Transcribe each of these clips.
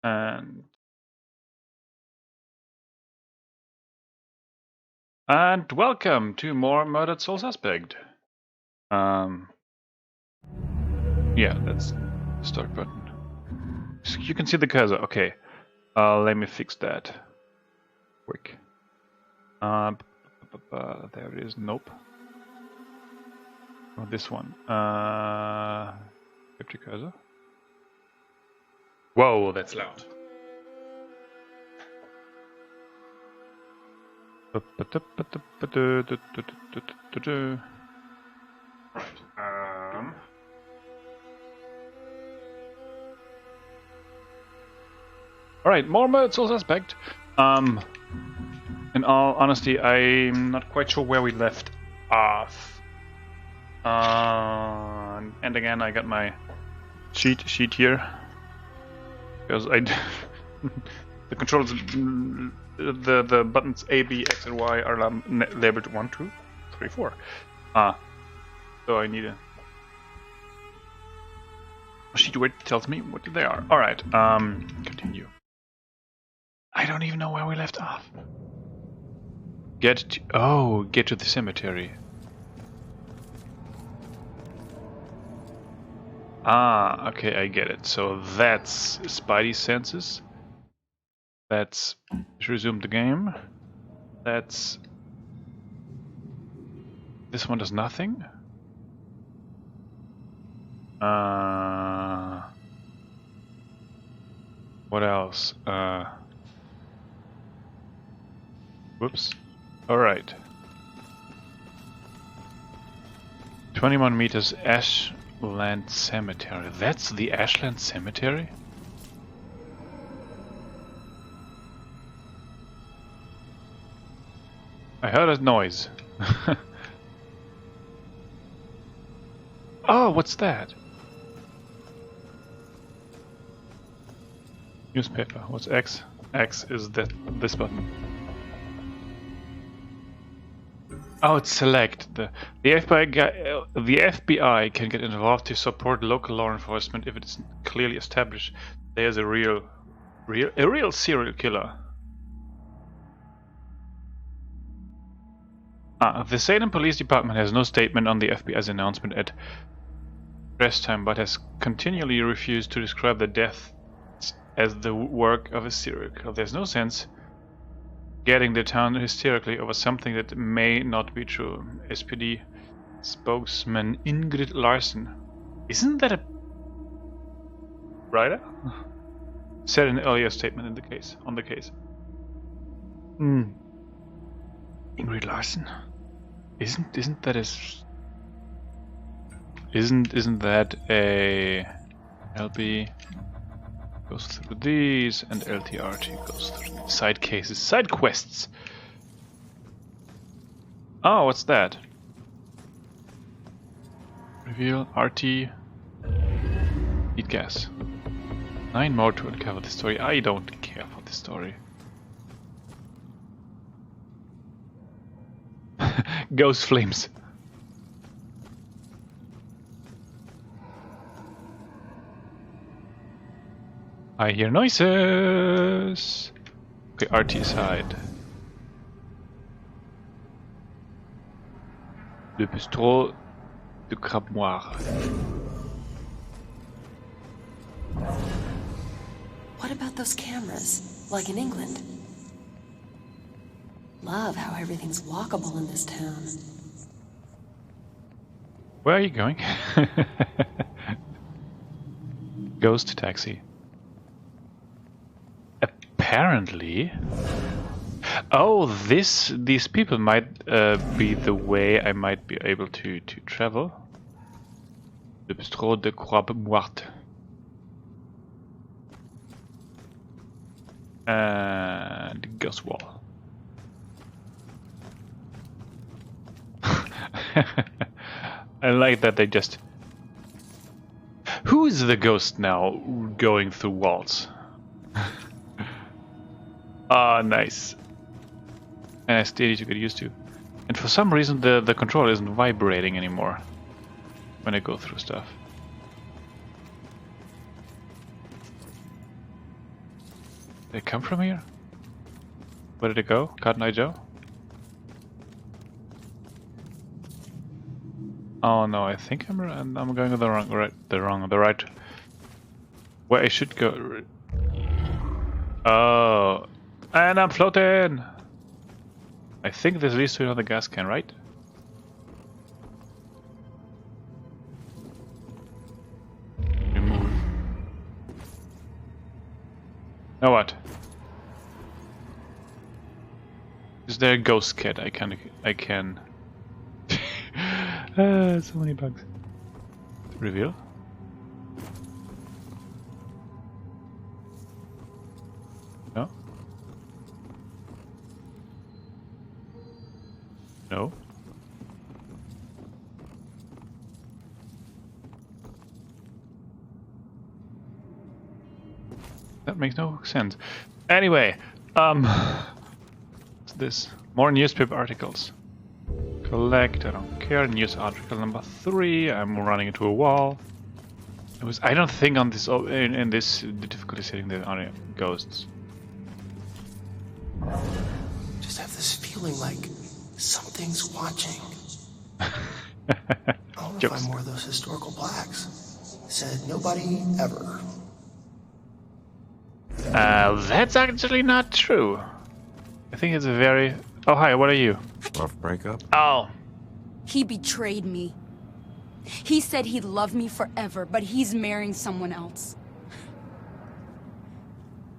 And welcome to more Murdered Soul Suspect. Yeah, that's the start button. So you can see the cursor. Okay, let me fix that quick. There it is. Nope. Oh, this one. Capture cursor. Whoa, that's loud. Alright, more Murdered Soul Suspect. In all honesty, I'm not quite sure where we left off. And again, I got my cheat sheet here. Because I... the controls... The buttons A, B, X, and Y are labeled 1, 2, 3, 4. So I need a sheet where it tells me what they are. Alright, continue. I don't even know where we left off. Get to the cemetery. Okay, I get it. So that's Spidey senses. Let's resume the game. This one does nothing. What else? Whoops. Alright. 21 meters Ashland Cemetery. That's the Ashland Cemetery? I heard a noise. Oh, what's that? Newspaper. What's X? X is this button. Oh, it's select. The FBI can get involved to support local law enforcement if it is clearly established there's a real serial killer. The Salem Police Department has no statement on the FBI's announcement at press time, but has continually refused to describe the deaths as the work of a serial killer. There's no sense getting the town hysterically over something that may not be true. SPD spokesman Ingrid Larsen, isn't that a writer? Said in an earlier statement in the case. Ingrid Larsen, isn't that isn't that a LB goes through these and LTRT goes through these. Side cases, side quests. Oh, what's that? Reveal RT. Need gas. 9 more to uncover the story. I don't care for the story. Ghost flames. I hear noises. Okay, RT side. Le bistrot de Crabe Noir. What about those cameras, like in England? Love how everything's walkable in this town. Where are you going? Ghost taxi. Apparently... Oh, these people might be the way I might be able to travel. Le bistrot de Crabe Moite. And ghost wall. I like that they just... Who is the ghost now going through walls? Nice. And I still need to get used to. And for some reason the controller isn't vibrating anymore when I go through stuff. They come from here? Where did it go? Cotton Eye Joe? Oh no, I think I'm going the right. Where I should go. Oh, and I'm floating. I think this leads to another gas can, right? Remove. Now what? Is there a ghost cat? I can. So many bugs. Reveal. No. No. That makes no sense. Anyway, what's this? More newspaper articles. Collect, I don't care. News article number 3. I'm running into a wall. I don't think on this in this difficulty setting there are ghosts. Just have this feeling like something's watching. I'll find more of those historical plaques. Said nobody ever. That's actually not true. I think it's a very... Oh, hi, what are you? Rough breakup? Oh. He betrayed me. He said he'd love me forever, but he's marrying someone else.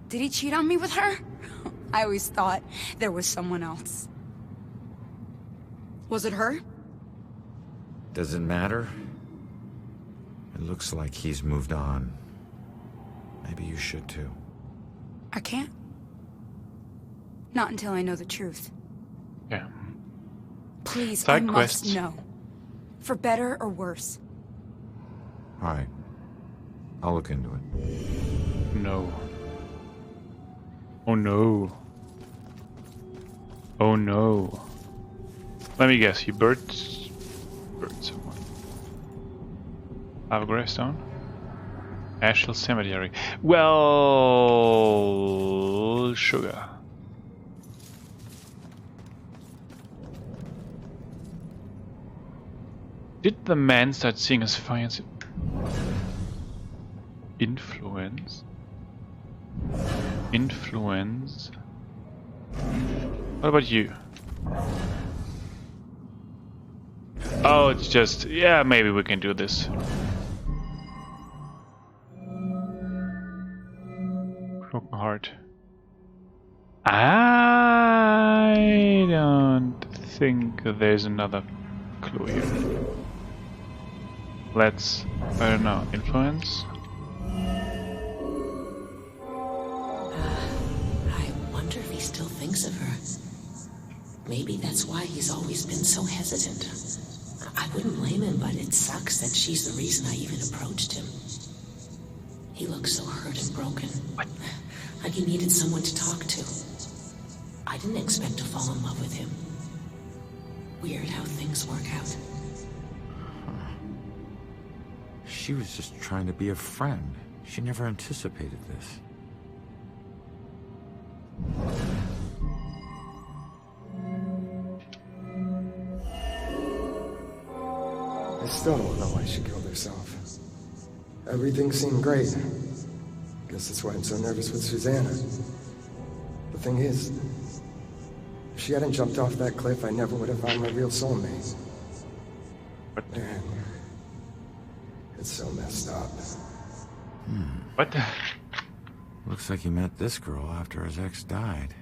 Did he cheat on me with her? I always thought there was someone else. Was it her? Does it matter? It looks like he's moved on. Maybe you should too. I can't. Not until I know the truth. Yeah. Please, Side I quests. must know. For better or worse. Alright. I'll look into it. No. Oh no. Oh no. Let me guess, you buried someone. Have a gravestone? Ashhill Cemetery. Well, sugar. Did the man start seeing his fiance influence? Influence. What about you? Oh, it's just... Yeah, maybe we can do this. Broken heart. I don't think there's another clue here. Let's... I don't know. Influence? I wonder if he still thinks of her. Maybe that's why he's always been so hesitant. I wouldn't blame him, but it sucks that she's the reason I even approached him. He looks so hurt and broken. What? Like he needed someone to talk to. I didn't expect to fall in love with him. Weird how things work out. She was just trying to be a friend. She never anticipated this. I still don't know why she killed herself. Everything seemed great. Guess that's why I'm so nervous with Susanna. The thing is, if she hadn't jumped off that cliff, I never would have found my real soulmate. Man, it's so messed up. What the... Looks like he met this girl after his ex died.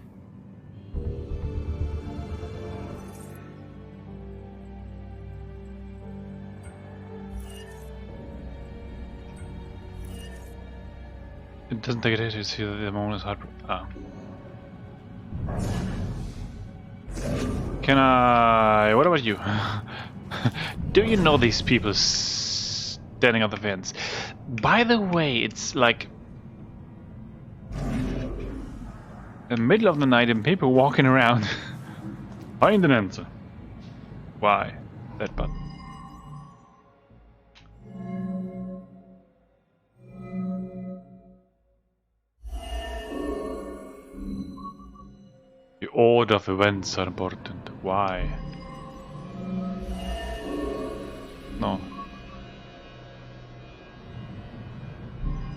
It doesn't take it to see that the moment is hard. Ah. Can I... What about you? Do you know these people standing on the fence? By the way, it's like... the middle of the night and people walking around. Find an answer. Why? That button. order of events are important. Why? No.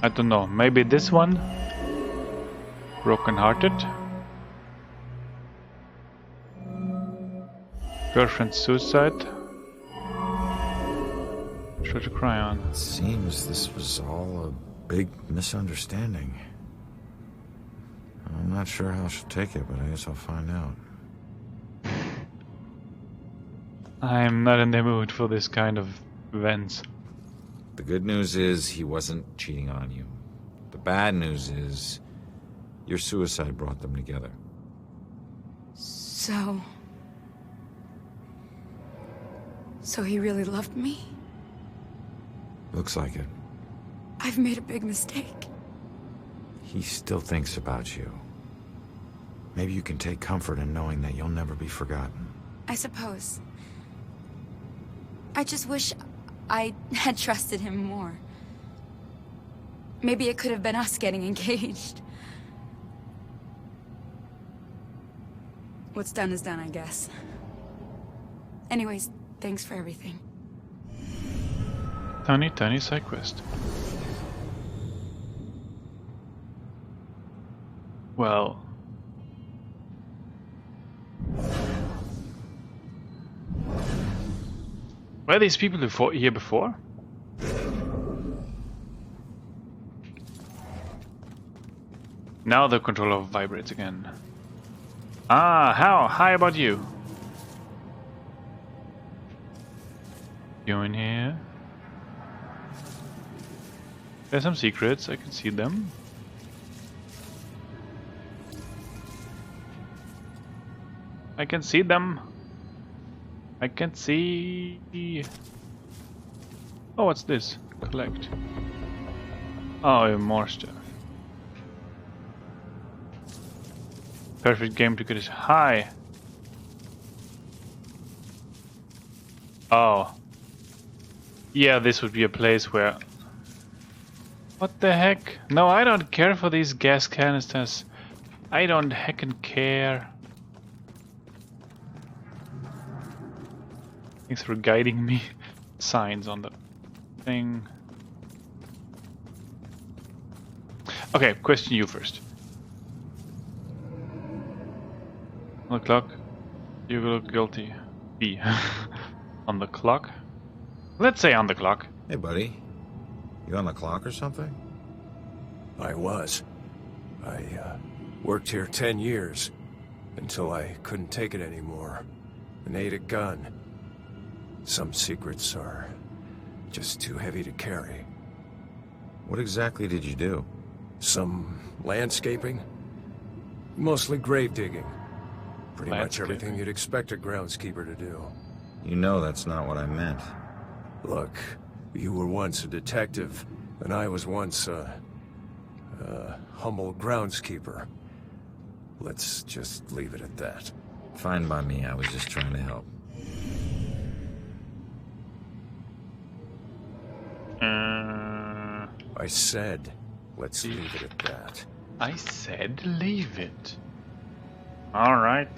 I don't know. Maybe this one? Broken-hearted? Girlfriend suicide? Sure to cry on. It seems this was all a big misunderstanding. I'm not sure how she'll take it, but I guess I'll find out. I'm not in the mood for this kind of events. The good news is he wasn't cheating on you. The bad news is your suicide brought them together. So he really loved me? Looks like it. I've made a big mistake. He still thinks about you. Maybe you can take comfort in knowing that you'll never be forgotten. I suppose. I just wish I had trusted him more. Maybe it could have been us getting engaged. What's done is done, I guess. Anyways, thanks for everything. Tiny side quest. Well. Were these people here before? Now the controller vibrates again. Ah, how about you? You in here? There's some secrets, I can see them. I can see them. I can see... Oh, what's this? Collect. Oh, more stuff. Perfect game to get us high. Oh. Yeah, this would be a place where... What the heck? No, I don't care for these gas canisters. I don't heckin' care. Thanks for guiding me. Signs on the thing. Okay, question you first. On the clock. You look guilty. B. On the clock? Let's say on the clock. Hey, buddy. You on the clock or something? I was. I worked here 10 years until I couldn't take it anymore and ate a gun. Some secrets are just too heavy to carry. What exactly did you do? Some landscaping, mostly grave digging. Pretty much Landscaping. everything you'd expect a groundskeeper to do. You know that's not what I meant. Look, you were once a detective, and I was once a humble groundskeeper. Let's just leave it at that. Fine by me, I was just trying to help. I said, let's leave it at that. I said leave it. Alright.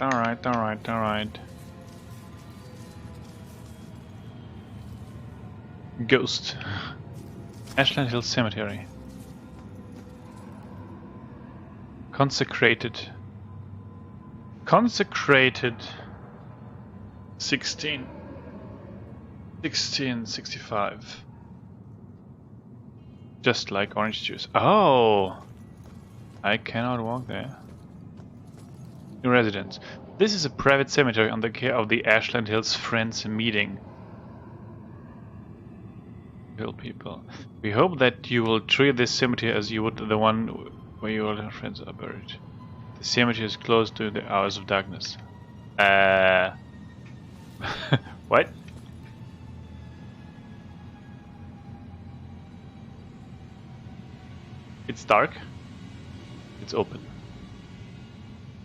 Ghost. Ashland Hill Cemetery. Consecrated. 1665. Just like orange juice. Oh! I cannot walk there. New residence. This is a private cemetery under care of the Ashland Hills Friends meeting. Hill people. We hope that you will treat this cemetery as you would the one where your friends are buried. The cemetery is closed during the hours of darkness. What? It's dark. It's open.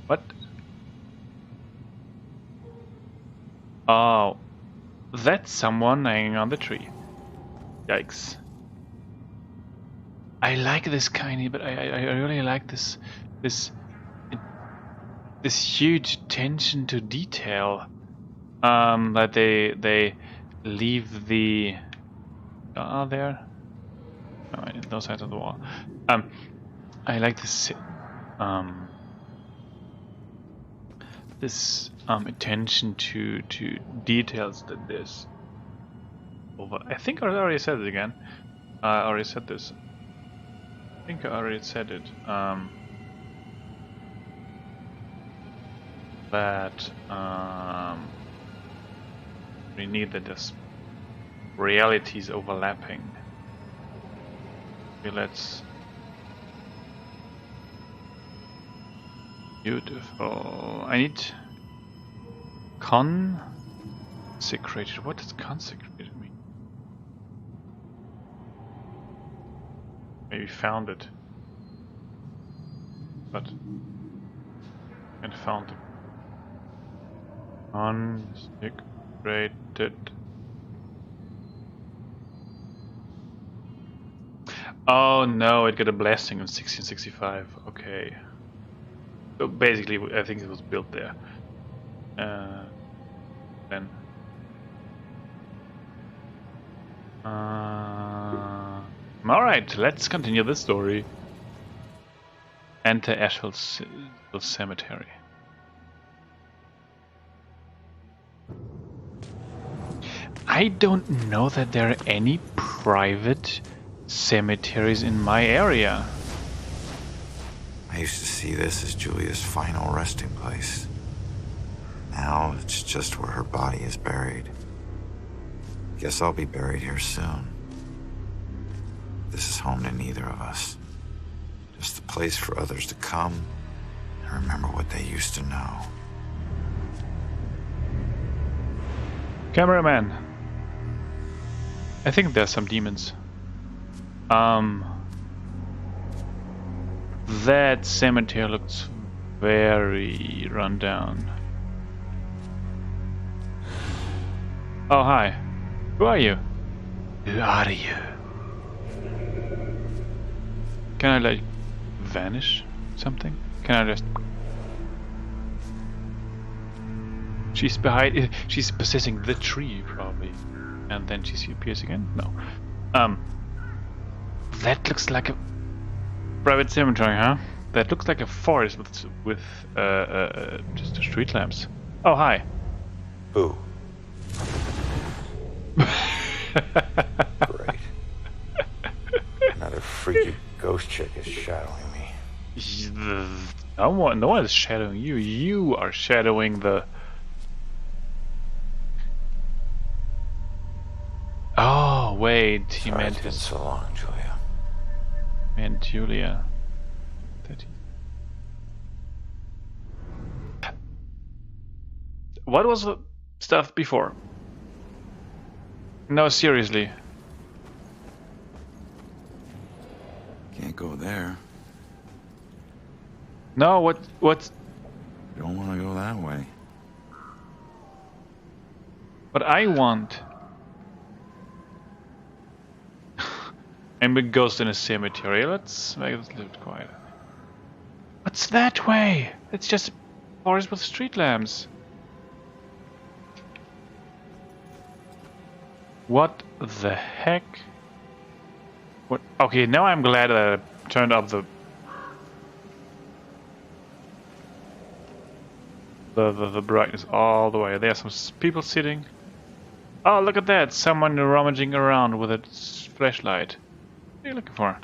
What? Oh, that's someone hanging on the tree. Yikes. I like this kind, but I really like this this huge attention to detail. That they leave the there. No, no sides of the wall. I like this this attention to details that this over. I think I already said it again. I already said this. I think I already said it. That we need that this realities overlapping. Okay, let's. Beautiful. I need consecrated. What does consecrated mean? Maybe found it, but and found it. Consecrated. Oh no! It got a blessing in 1665. Okay. So basically, I think it was built there. Then. Alright, let's continue the story. Enter Asheville Cemetery. I don't know that there are any private cemeteries in my area. I used to see this as Julia's final resting place. Now it's just where her body is buried. Guess I'll be buried here soon. This is home to neither of us. Just a place for others to come and remember what they used to know. Cameraman. I think there's some demons. That cemetery looks very run down. Oh, hi. Who are you? Who are you? Can I, like, vanish something? Can I just... She's behind... She's possessing the tree, probably. And then she appears again? No. That looks like a private cemetery, huh? That looks like a forest with just street lamps. Oh, hi. Who? Great. Another freaky ghost chick is shadowing me. No one is shadowing you. You are shadowing the... Oh, wait. He Sorry meant it's been his... so long, Julia. meant Julia. What was the stuff before? No, seriously. Can't go there. No, what? Don't want to go that way. What I want. I'm a ghost in a cemetery. Let's make it a little quiet. What's that way? It's just a forest with street lamps. What the heck? What? Okay, now I'm glad that I turned up the brightness all the way. There are some people sitting. Oh, look at that! Someone rummaging around with a flashlight. What are you looking for?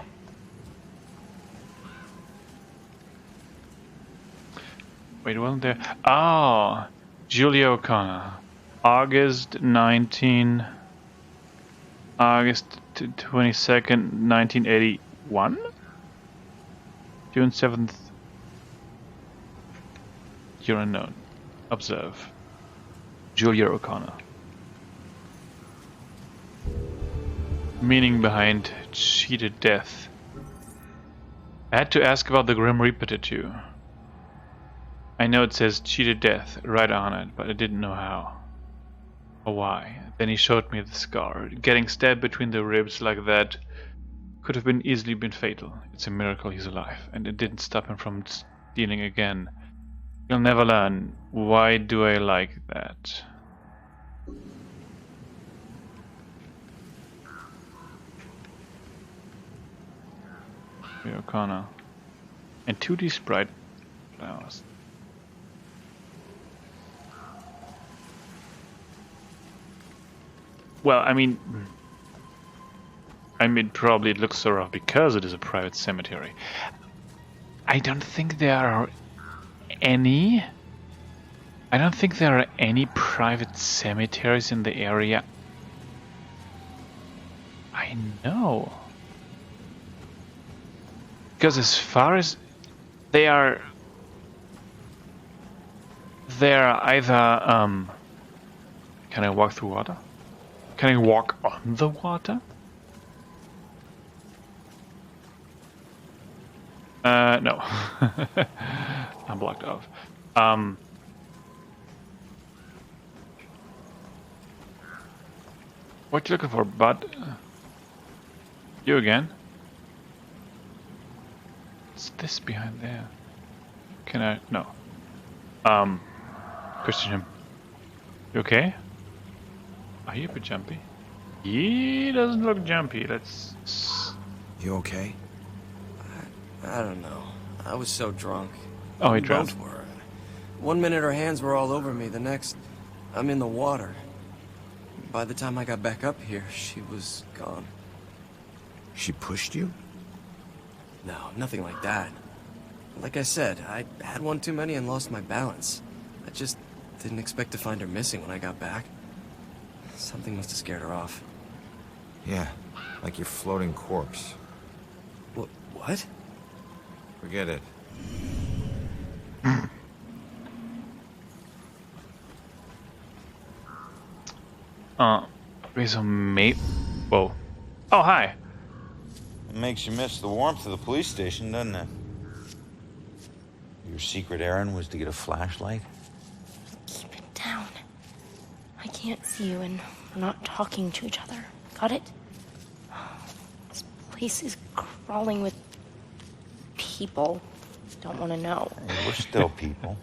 Wait, wasn't there? Oh, Julia O'Connor. August 22nd, 1981? June 7th. You're unknown. Observe. Julia O'Connor. Meaning behind cheated death. I had to ask about the Grim Reaper tattoo. I know it says cheated death right on it, but I didn't know how. Or why. Then he showed me the scar. Getting stabbed between the ribs like that could have easily been fatal. It's a miracle he's alive, and it didn't stop him from stealing again. You'll never learn. Why do I like that? O'Connor. And 2D sprite flowers. Well, I mean, probably it looks so rough because it is a private cemetery. I don't think there are any. I don't think there are any private cemeteries in the area. I know. Because as far as they are either can I walk through water? Can I walk on the water? No. I'm blocked off. What you looking for, bud? You again? What's this behind there? Can I? No. Question him. You okay? Are you a bit jumpy? He doesn't look jumpy. Let's. You okay? I don't know. I was so drunk. Oh, he We drowned. both were. One minute her hands were all over me, the next, I'm in the water. By the time I got back up here, she was gone. She pushed you? No, nothing like that. Like I said, I had one too many and lost my balance. I just didn't expect to find her missing when I got back. Something must have scared her off. Yeah, like your floating corpse. What? Forget it. There's a mate. Whoa. Oh, hi. It makes you miss the warmth of the police station, doesn't it? Your secret errand was to get a flashlight? Keep it down. I can't see you and we're not talking to each other. Got it? This place is crawling with people. Don't want to know. Hey, we're still people.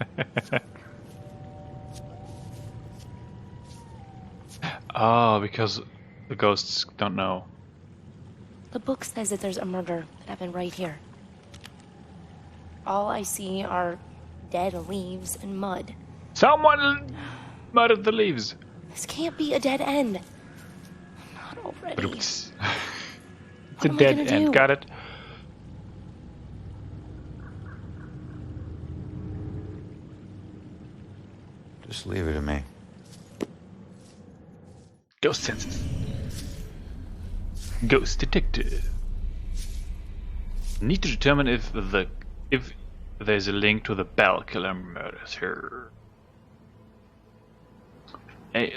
Oh, because the ghosts don't know. The book says that there's a murder that happened right here. All I see are dead leaves and mud. Someone murdered the leaves. This can't be a dead end. Not already. It's What a am I dead gonna end. do? Got it? Just leave it to me. Ghost senses. Ghost detective. Need to determine if there's a link to the Bell Killer murders here.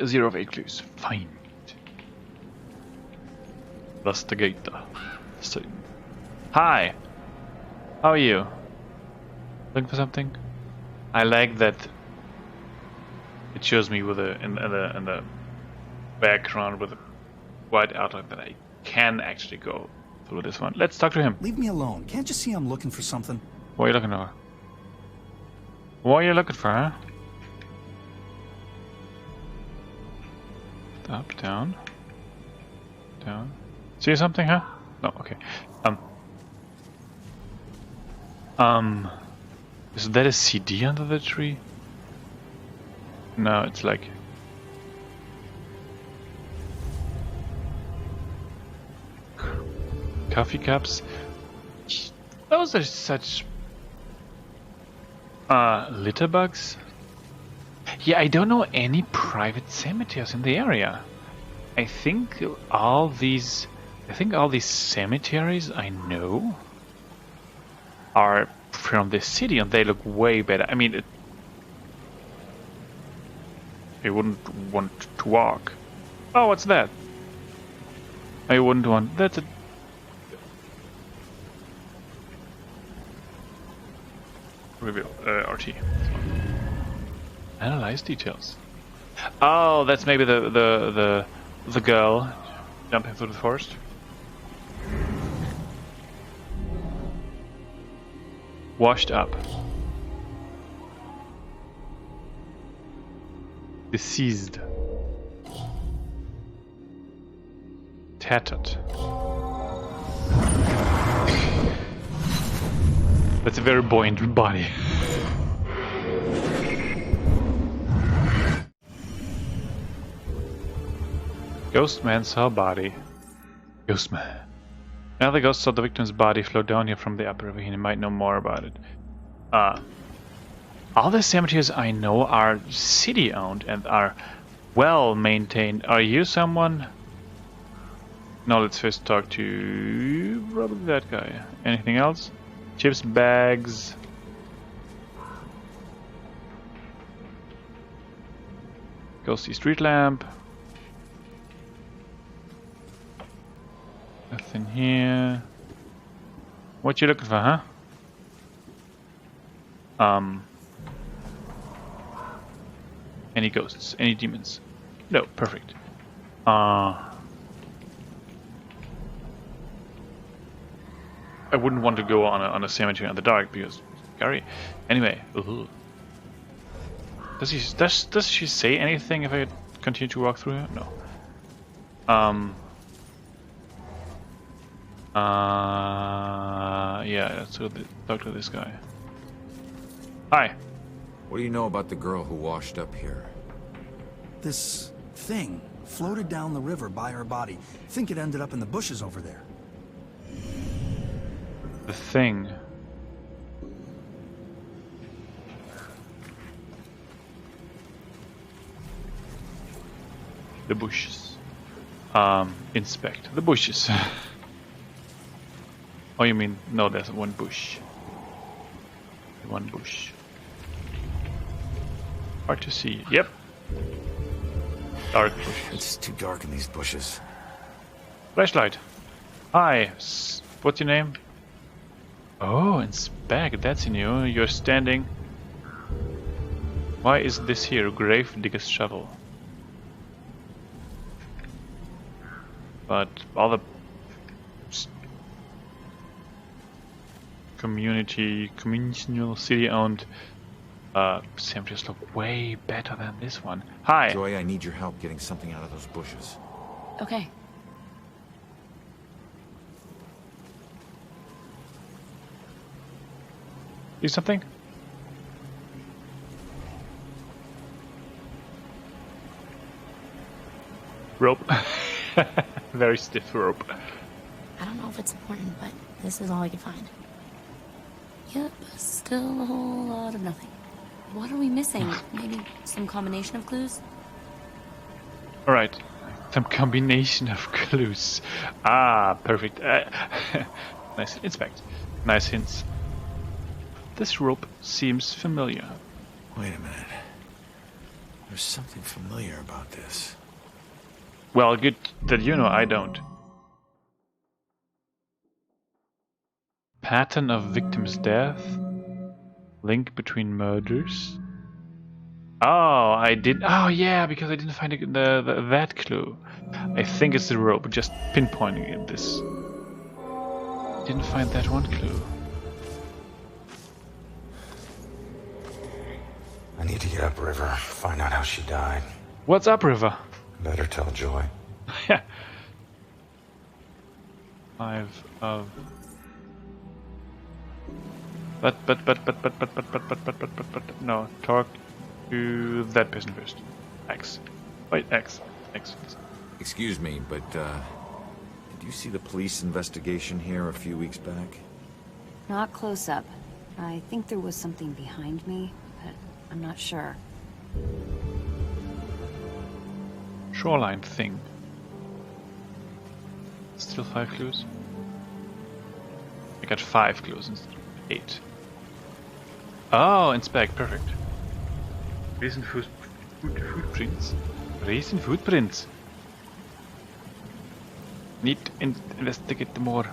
0 of 8 clues. Find. Investigator. So, hi. How are you? Looking for something? I like that it shows me with in the background with a white outline that I can actually go through this one. Let's talk to him. Leave me alone. Can't you see I'm looking for something? What are you looking for? What are you looking for, huh? Up, down. Down. See something, huh? No, okay. Is that a CD under the tree? No, it's like... coffee cups. Those are such... litter bugs? Yeah, I don't know any private cemeteries in the area. I think all these cemeteries I know are from the city, and they look way better. I mean, I wouldn't want to walk. Oh, what's that? I wouldn't want. That's a. Reveal RT. Analyze details. Oh, that's maybe the girl jumping through the forest. Washed up. Deceased. Tattered. That's a very buoyant body. Ghostman saw body. Ghostman. Now the ghost saw the victim's body float down here from the upper river. He might know more about it. All the cemeteries I know are city-owned and are well maintained. Are you someone? No, let's first talk to probably that guy. Anything else? Chips, bags. Ghosty street lamp. Nothing here. What you looking for, huh? Any ghosts? Any demons? No, perfect. I wouldn't want to go on a cemetery in the dark because it's scary. Anyway, does she say anything if I continue to walk through here? No. Yeah, let's talk to this guy. Hi. What do you know about the girl who washed up here? This thing floated down the river by her body. Think it ended up in the bushes over there. The thing. The bushes. Inspect the bushes. Oh, you mean no? There's one bush. One bush. Hard to see. Yep. Dark bushes. It's too dark in these bushes. Flashlight. Hi. What's your name? Oh, inspect. That's new. You're standing. Why is this here? Grave digger's shovel. But all the communal city-owned cemeteries look way better than this one. Hi. Joy, I need your help getting something out of those bushes. Okay. Do something? Rope. Very stiff rope. I don't know if it's important, but this is all I could find. Yep, still a whole lot of nothing. What are we missing? Maybe some combination of clues? Alright. Some combination of clues. Ah, perfect. Nice. Inspect. Nice hints. This rope seems familiar. Wait a minute. There's something familiar about this. Well, good that you know, I don't. Pattern of victim's death. Link between murders. Oh, I did. Oh, yeah, because I didn't find that clue. I think it's the rope, just pinpointing at this. Didn't find that one clue. I need to get upriver, find out how she died. What's upriver? Better tell Joy. Yeah. 5 of. But. No, talk to that person first. X. Wait, X. Excuse me, but, did you see the police investigation here a few weeks back? Not close up. I think there was something behind me, but I'm not sure. Shoreline thing. Still 5 clues? I got 5 clues instead of 8. Oh, inspect, perfect. Recent footprints. Recent footprints. Need to investigate more.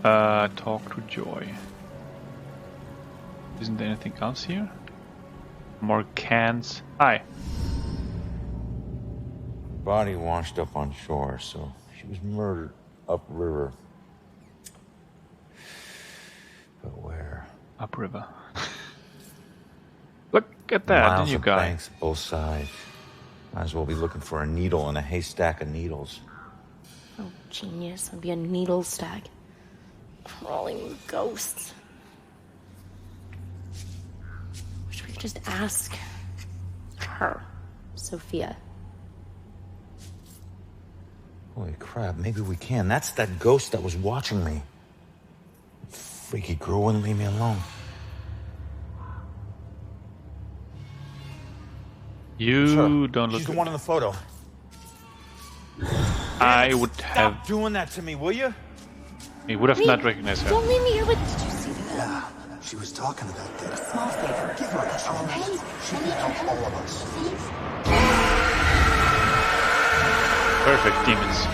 Talk to Joy. Isn't there anything else here? More cans. Hi. Body washed up on shore, so she was murdered upriver. Upriver. Look at that, the Miles new of guy. banks both sides. Might as well be looking for a needle in a haystack of needles. Oh, genius. I'd be a needle stack. Crawling with ghosts. Wish we could just ask her, Sophia. Holy crap, maybe we can. That's that ghost that was watching me. Freaky girl wouldn't leave me alone. You Sure. don't look She's the good. one in the photo. I would Stop have... doing that to me, will you? He would have not recognized her. Don't leave me here with... Did you see that? Yeah, she was talking about that. Small favor. Give her a chance. She can help all of us. Perfect, demons.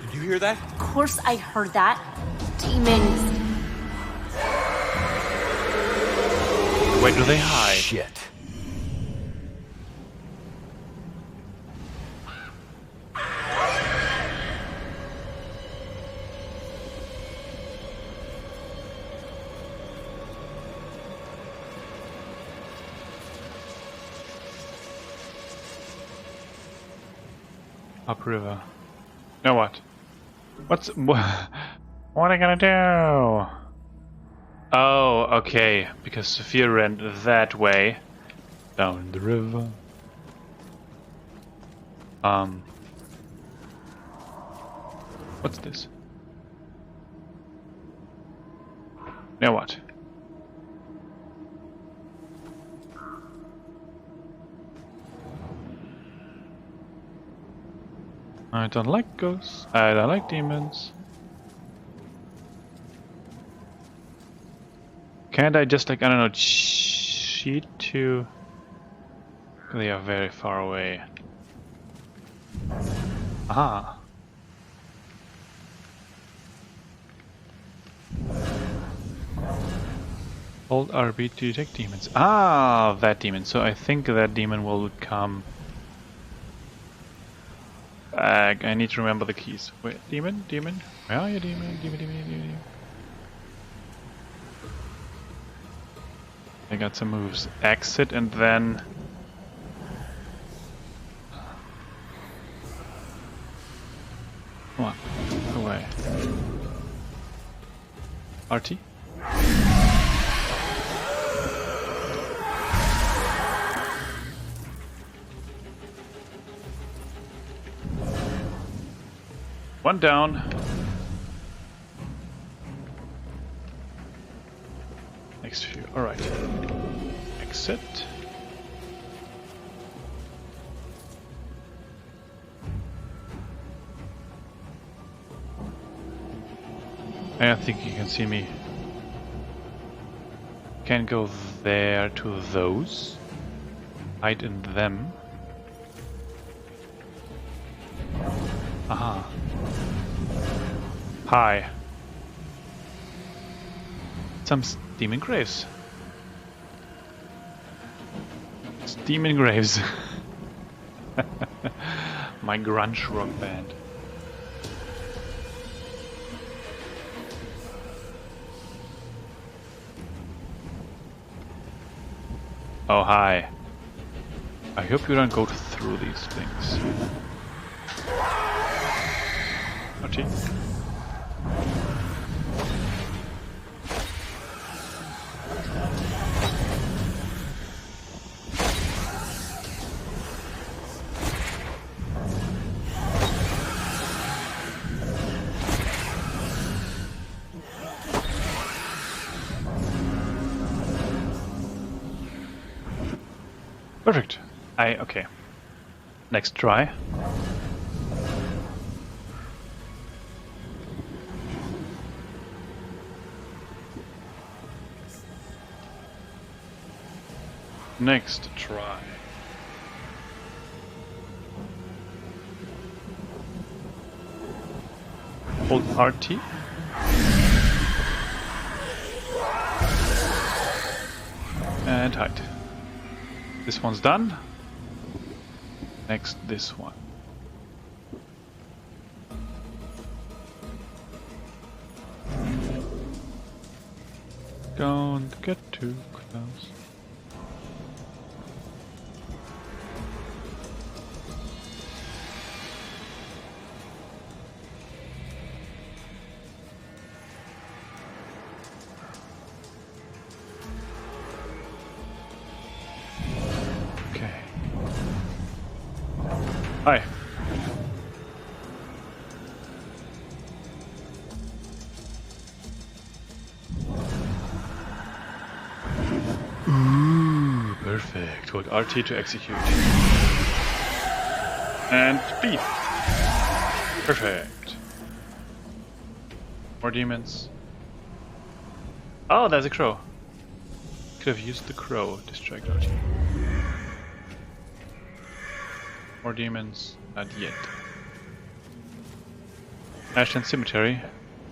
Did you hear that? Of course I heard that. Demons. Where do they hide? Shit. Upriver. Now what? What am I gonna do? Oh, okay. Because Sophia ran that way. Down the river. What's this? Now what? I don't like ghosts. I don't like demons. Can't I just, like, I don't know, cheat to... They are very far away. Aha. Hold RB to detect demons. Ah, that demon. So I think that demon will come... I need to remember the keys. Wait, demon? Demon? Where are you, demon? Demon. I got some moves. Exit and then... Come on. Away. RT? One down. Next few. Alright. Exit. I think you can see me. Can go there to those. Hide in them. Aha. Hi. Some demon graves. It's demon graves. My grunge rock band. Oh, hi. I hope you don't go through these things. RT. Perfect. Okay. Next try. Next try. Hold RT. And hide. This one's done. Next, this one. Don't get too close. Okay. Hi. Perfect. Hold RT to execute. And B. Perfect. More demons. Oh, there's a crow. Could have used the crow to distract RT. More demons. Not yet. Ashland Cemetery.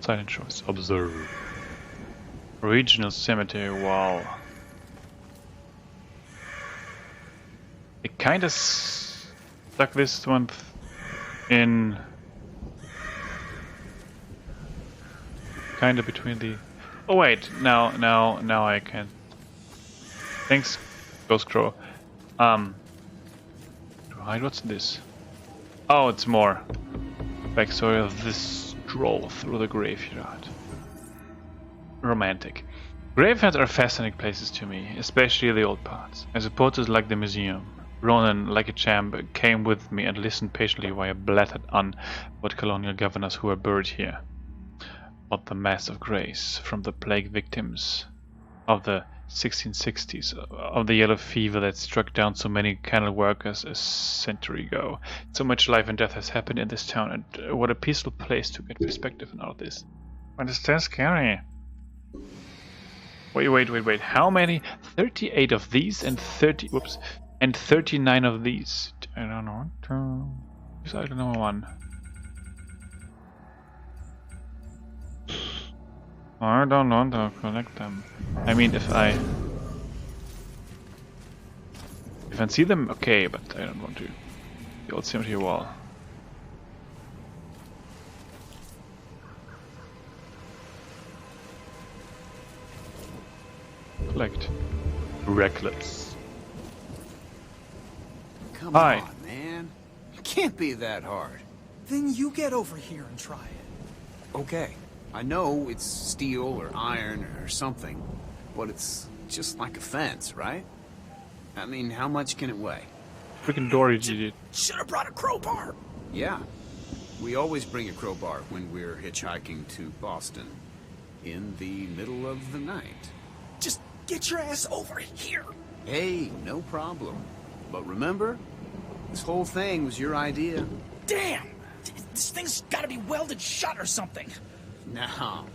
Silent choice. Observe. Regional Cemetery. Wow. I kinda stuck this one in kinda between the. Oh wait, now I can. Thanks, Ghost Crow. To hide, what's this? Oh, it's more backstory of this stroll through the graveyard. Romantic. Graveyards are fascinating places to me, especially the old parts. I suppose it's like the museum. Ronan, like a champ, came with me and listened patiently while I blatted on about colonial governors who were buried here. About the mass of graves from the plague victims of the 1660s, of the yellow fever that struck down so many canal workers a century ago. So much life and death has happened in this town, and what a peaceful place to get perspective on all of this. But it's still scary. Wait. How many? 38 of these and 30. Whoops. And 39 of these. I don't know. Who's item number 1? I don't want to collect them. I mean, if I see them, okay, but I don't want to. The old cemetery wall. Collect. Reckless. Come Hi. on, man. It can't be that hard. Then you get over here and try it. Okay. I know it's steel or iron or something, but it's just like a fence, right? I mean, how much can it weigh? Freaking Dory did. Should have brought a crowbar. Yeah. We always bring a crowbar when we're hitchhiking to Boston. In the middle of the night. Just get your ass over here. Hey, no problem. But remember, this whole thing was your idea. Damn! This thing's gotta be welded shut or something. Now,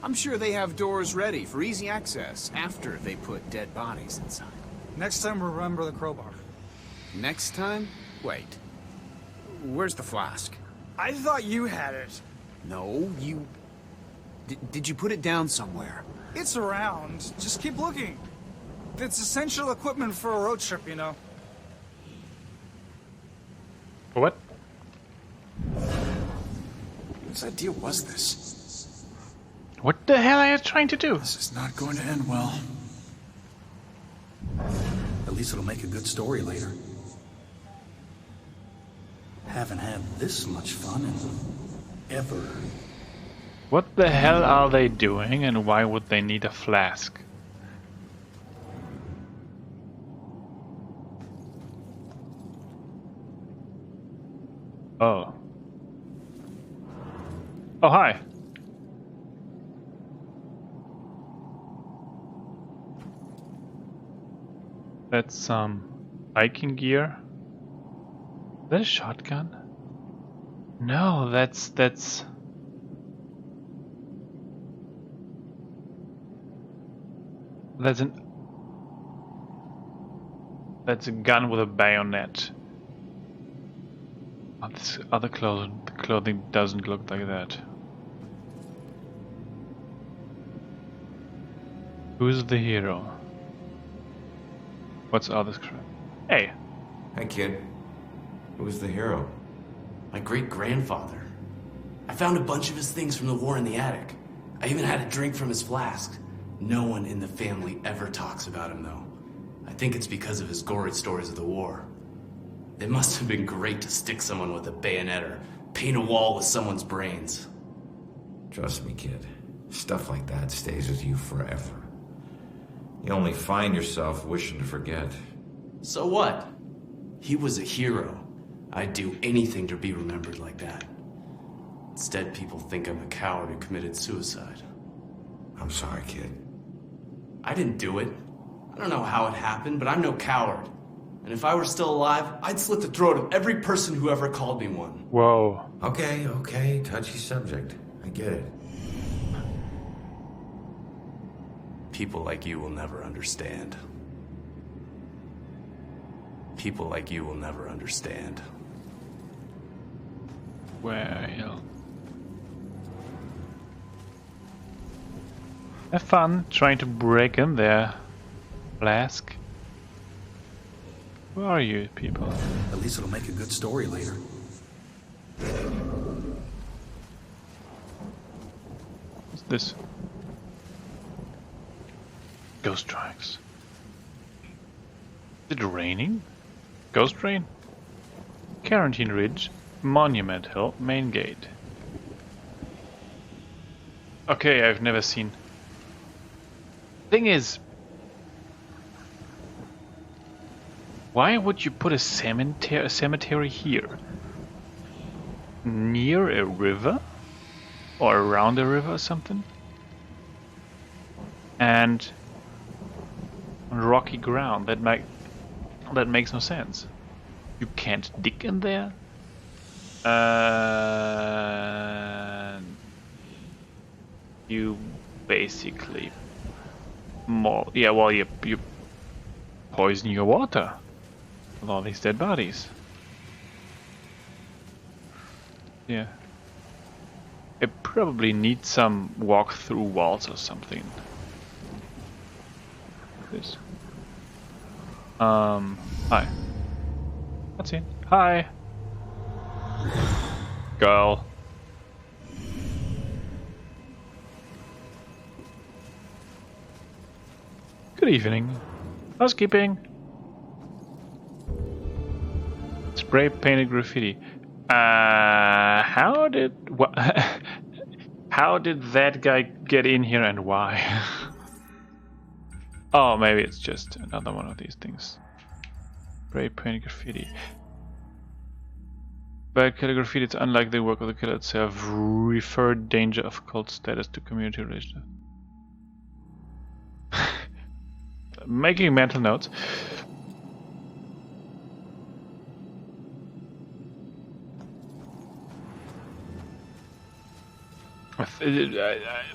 I'm sure they have doors ready for easy access after they put dead bodies inside. Next time, remember the crowbar. Next time? Wait. Where's the flask? I thought you had it. No, you... Did you put it down somewhere? It's around. Just keep looking. It's essential equipment for a road trip, you know. What? Whose idea was this? What the hell are you trying to do? This is not going to end well. At least it'll make a good story later. Haven't had this much fun in ever. What the hell are they doing, and why would they need a flask? Oh. Oh, hi. That's some hiking gear. Is that a shotgun? No, that's That's a gun with a bayonet. Oh, this other clothing doesn't look like that. Who's the hero? What's all this crap? Hey. Hi, kid. Who's the hero? My great-grandfather. I found a bunch of his things from the war in the attic. I even had a drink from his flask. No one in the family ever talks about him, though. I think it's because of his gory stories of the war. It must have been great to stick someone with a bayonet or paint a wall with someone's brains. Trust me, kid. Stuff like that stays with you forever. You only find yourself wishing to forget. So what? He was a hero. I'd do anything to be remembered like that. Instead, people think I'm a coward who committed suicide. I'm sorry, kid. I didn't do it. I don't know how it happened, but I'm no coward. And if I were still alive, I'd slit the throat of every person who ever called me one. Whoa. Okay, touchy subject. I get it. People like you will never understand. People like you will never understand. Well... Have fun trying to break in there, Flask. Who are you people? At least it'll make a good story later. What's this? Ghost tracks. Is it raining? Ghost rain? Quarantine Ridge, Monument Hill, main gate. Okay, I've never seen. Thing is, why would you put a cemetery here? Near a river? Or around a river or something? And on rocky ground, that makes no sense. You can't dig in there? You basically you poison your water with all these dead bodies. Yeah. It probably needs some walk-through walls or something. This. Hi. That's it. Hi. Girl. Good evening. Housekeeping. Spray painted graffiti. How did that guy get in here and why? Oh, maybe it's just another one of these things. Spray painted graffiti. By killer graffiti, it's unlike the work of the killer itself. Referred danger of cult status to community relations. Making mental notes.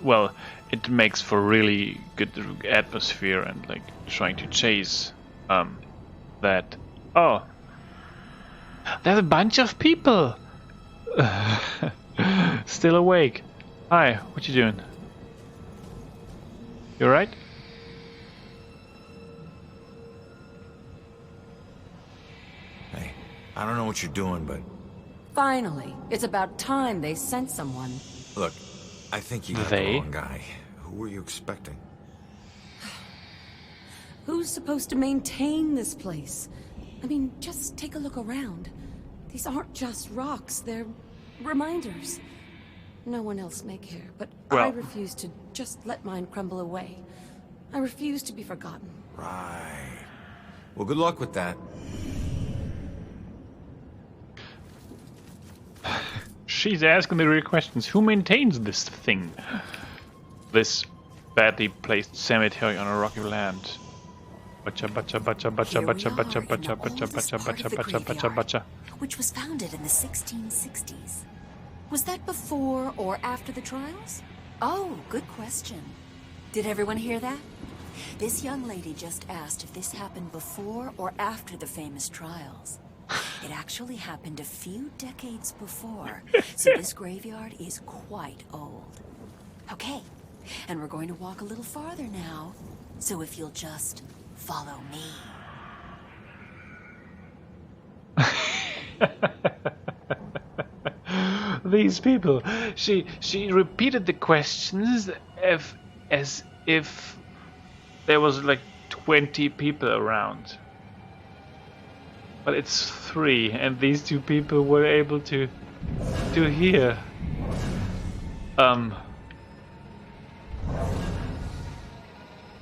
Well, it makes for really good atmosphere and like trying to chase that. Oh, there's a bunch of people still awake. Hi, what you doing? You alright? Hey, I don't know what you're doing, but Finally, it's about time they sent someone. look, I think you got the wrong guy. Who were you expecting? Who's supposed to maintain this place? I mean, just take a look around. These aren't just rocks, they're reminders. No one else may care, but I refuse to just let mine crumble away. I refuse to be forgotten. Right. Well, good luck with that. She's asking the real questions. Who maintains this thing? This badly placed cemetery on a rocky land. Bacha bacha bacha bacha bacha bacha bacha bacha bacha bacha bacha bacha bacha. Which was founded in the 1660s. Was that before or after the trials? Oh, good question. Did everyone hear that? This young lady just asked if this happened before or after the famous trials. It actually happened a few decades before, so this graveyard is quite old. Okay, and we're going to walk a little farther now, so if you'll just follow me. These people. She repeated the questions as if there was like 20 people around. But it's 3, and these 2 people were able to hear.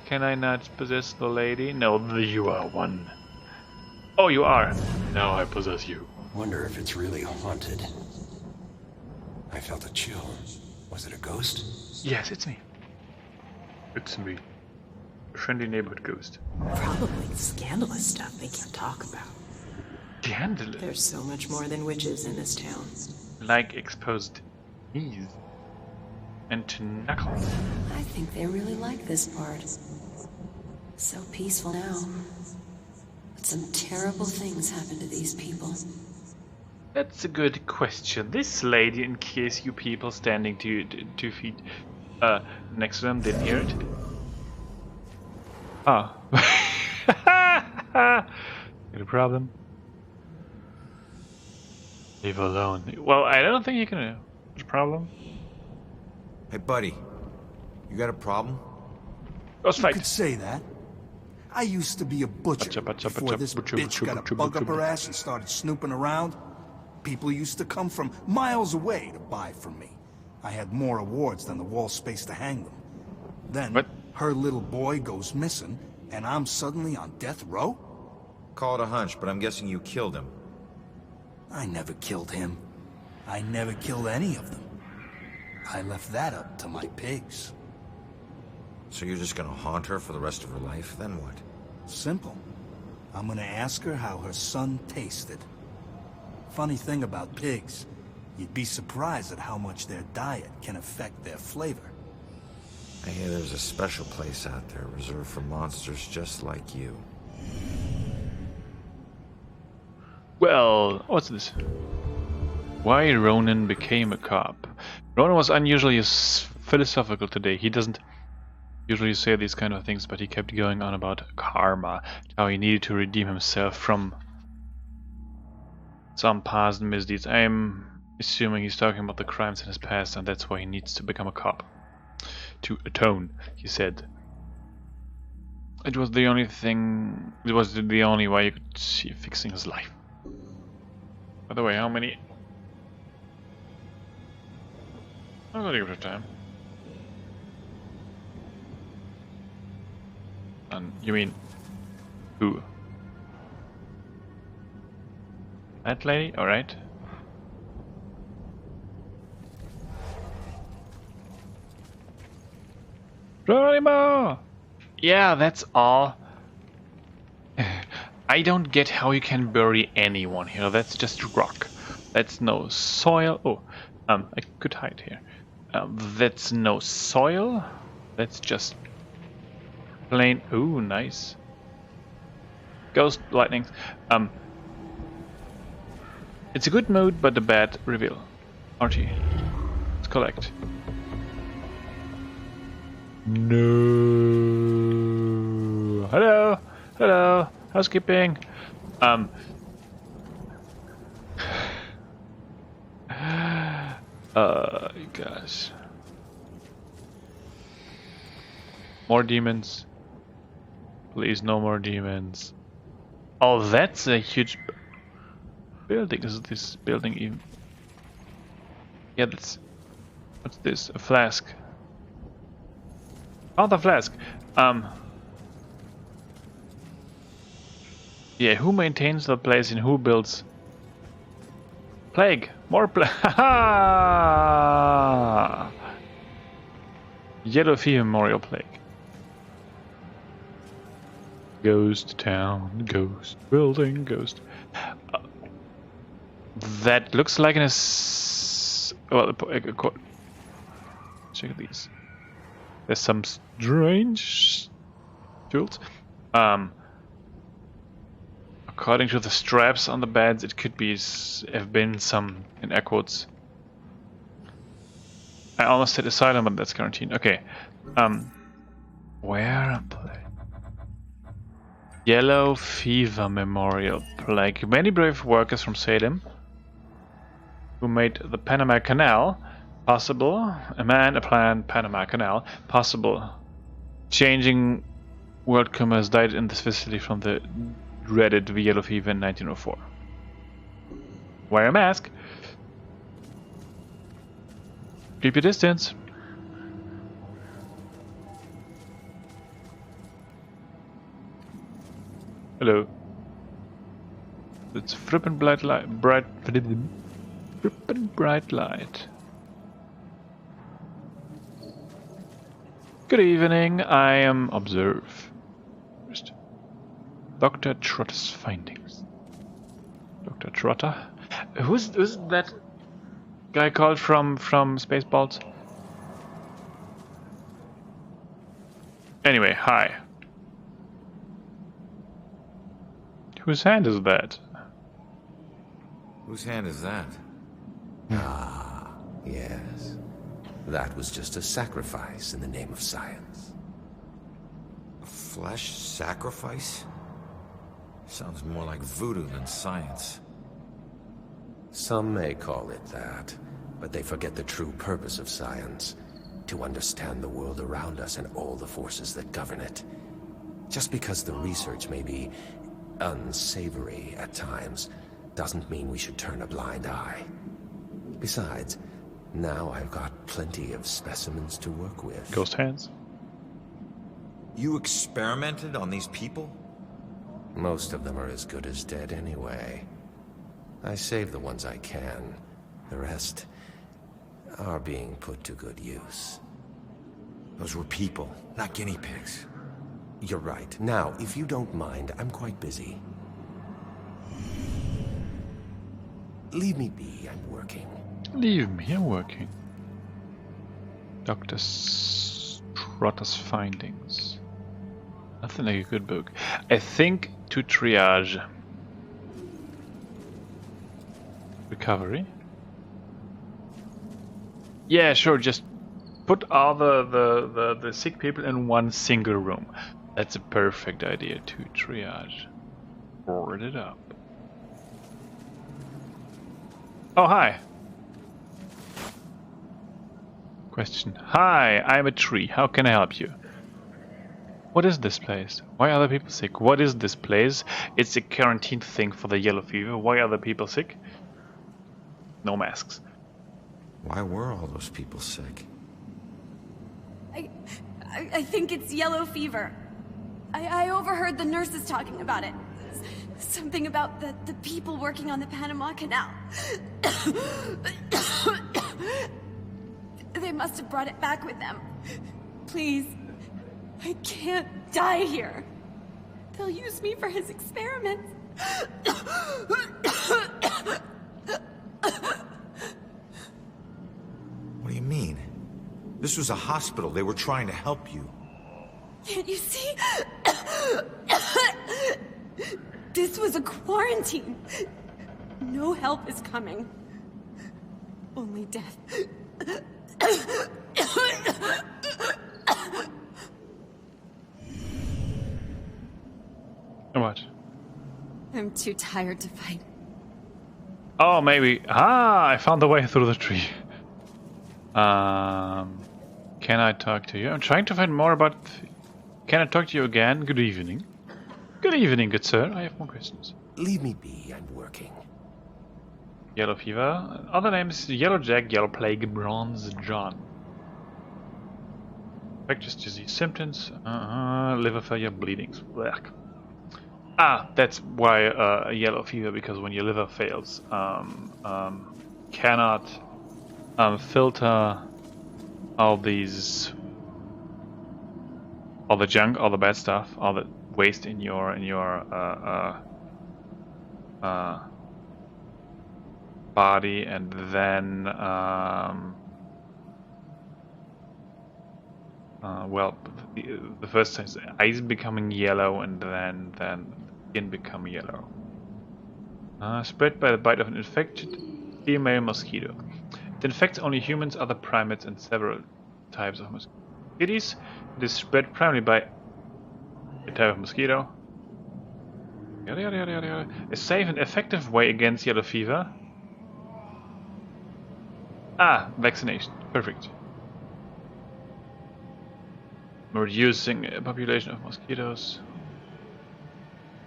Can I not possess the lady? No, you are one. Oh, you are. Now I possess you. Wonder if it's really haunted. I felt a chill. Was it a ghost? Yes, it's me. It's me. A friendly neighborhood ghost. Probably scandalous stuff they can't talk about. Scandalous? There's so much more than witches in this town. Like exposed knees and knuckles. I think they really like this part. So peaceful now. But some terrible things happen to these people. That's a good question. This lady, in case you people standing 2 feet next to them didn't hear it. Ah. Got a problem? Leave alone. Well, I don't think you can. There's a problem. Hey, buddy. You got a problem? Let's fight. You could say that. I used to be a butcher before this bitch got a bug up her ass and started snooping around. People used to come from miles away to buy from me. I had more awards than the wall space to hang them. Then, her little boy goes missing, and I'm suddenly on death row? Call it a hunch, but I'm guessing you killed him. I never killed him. I never killed any of them. I left that up to my pigs. So you're just gonna haunt her for the rest of her life? Then what? Simple. I'm gonna ask her how her son tasted. Funny thing about pigs, you'd be surprised at how much their diet can affect their flavor. I hear there's a special place out there reserved for monsters just like you. Well, what's this? Why Ronan became a cop. Ronan was unusually philosophical today. He doesn't usually say these kind of things, but he kept going on about karma, how he needed to redeem himself from some past misdeeds. I'm assuming he's talking about the crimes in his past, and that's why he needs to become a cop. To atone, he said. It was the only thing, it was the only way you could see fixing his life. By the way, how many... I'm gonna give it time. And you mean who? That lady? Alright. Geronimo! Yeah, that's all. I don't get how you can bury anyone here. That's just rock. That's no soil. Oh, I could hide here. That's no soil. That's just plain. Ooh, nice. Ghost lightning. It's a good mood, but a bad reveal. Archie, let's collect. No. Hello. Hello. Housekeeping. Gosh. More demons. Please, no more demons. Oh, that's a huge building. Is this building even? Yeah, that's. What's this? A flask. Oh, the flask. Yeah, who maintains the place and who builds? Plague! More plague! Haha! Yellow Fever Memorial Plague. Ghost town, ghost building, ghost. That looks like an well, check these. There's some strange tools. According to the straps on the beds, it could be have been some in air quotes. I almost said asylum, but that's quarantine. Okay. Where? Yellow Fever Memorial Plague. Many brave workers from Salem who made the Panama Canal possible. A man, a plan, Panama Canal possible. changing worldcomers died in this facility from the dreaded yellow fever in 1904. Wear a mask. Keep your distance. Hello. It's flippin' bright light. Flippin' bright light. Good evening. I am Observe. First, Dr. Trotter's findings. Dr. Trotter. Who's that guy called from Spaceballs? Anyway, hi. Whose hand is that? Whose hand is that? Ah, yes. That was just a sacrifice in the name of science. A flesh sacrifice? Sounds more like voodoo than science. Some may call it that, but they forget the true purpose of science. To understand the world around us and all the forces that govern it. Just because the research may be unsavory at times, doesn't mean we should turn a blind eye. Besides, now I've got plenty of specimens to work with. Ghost hands. You experimented on these people? Most of them are as good as dead anyway. I save the ones I can. The rest are being put to good use. Those were people, not guinea pigs. You're right. Now, if you don't mind, I'm quite busy. Leave me be, I'm working. Leave me, I'm working. Dr. Trotter's findings. Nothing like a good book. I think to triage. Recovery. Yeah, sure, just put all the sick people in one single room. That's a perfect idea to triage. Board it up. Oh, hi. Question. Hi, I'm a tree. How can I help you? What is this place? Why are the people sick? What is this place? It's a quarantine thing for the yellow fever. Why are the people sick? No masks. Why were all those people sick? I think it's yellow fever. I overheard the nurses talking about it. Something about the people working on the Panama Canal. They must have brought it back with them. Please, I can't die here. They'll use me for his experiments. What do you mean? This was a hospital. They were trying to help you. Can't you see? This was a quarantine. No help is coming. Only death. What? I'm too tired to fight. Oh, maybe. Ah, I found the way through the tree. Can I talk to you? I'm trying to find more about... Can I talk to you again? Good evening. Good evening, good sir. I have more questions. Leave me be, I'm working. Yellow fever. Other names: Yellow Jack, Yellow Plague, Bronze John. Infectious disease symptoms: liver failure, bleedings. Blech. Ah, that's why yellow fever, because when your liver fails, cannot filter all these, all the junk, all the bad stuff, all the waste in your body, and then well, the first thing is eyes becoming yellow, and then skin become yellow. Spread by the bite of an infected female mosquito. It infects only humans, other primates, and several types of mosquitoes. It is spread primarily by a type of mosquito. Yada, yada, yada, yada. A safe and effective way against yellow fever. Ah, vaccination. Perfect. reducing population of mosquitoes.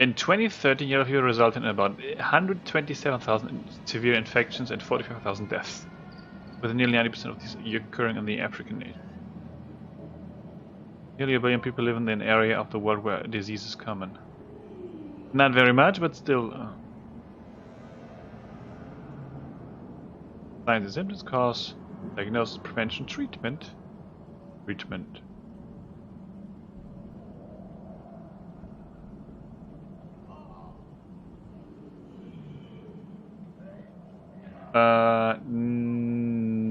In 2013, yellow fever resulted in about 127,000 severe infections and 45,000 deaths, with nearly 90% of these occurring in the African nation. Nearly 1 billion people live in an area of the world where disease is common. Not very much, but still. Signs and symptoms, cause, diagnosis, prevention, treatment. Treatment.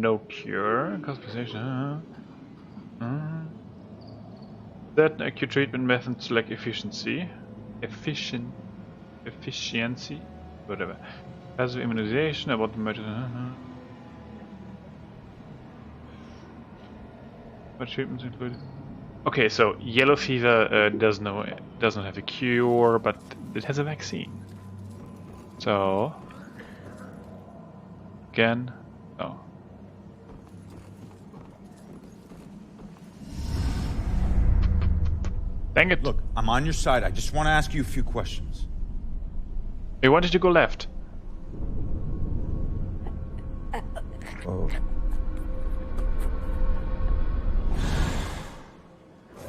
No cure. Hospitalization. Certain acute treatment methods lack efficiency. Efficiency. Whatever. Passive immunization about the murder. What treatments included? Okay, so yellow fever doesn't have a cure, but it has a vaccine. So again, no. Dang it! Look, I'm on your side. I just want to ask you a few questions. Hey, why did you go left? Oh.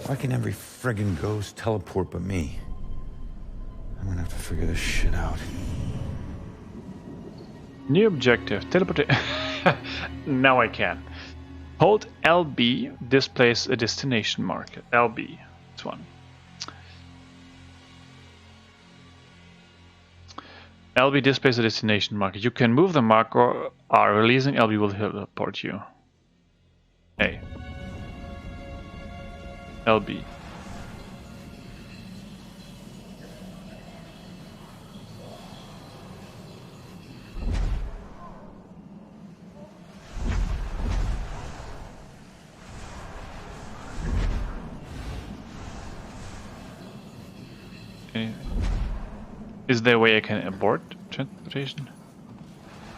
Why can every friggin' ghost teleport but me? I'm gonna have to figure this shit out. New objective, teleport. Now I can. Hold LB displays a destination marker. LB, this one. LB displays a destination marker. You can move the marker or releasing LB will teleport you. A. LB. Is there a way I can abort transportation?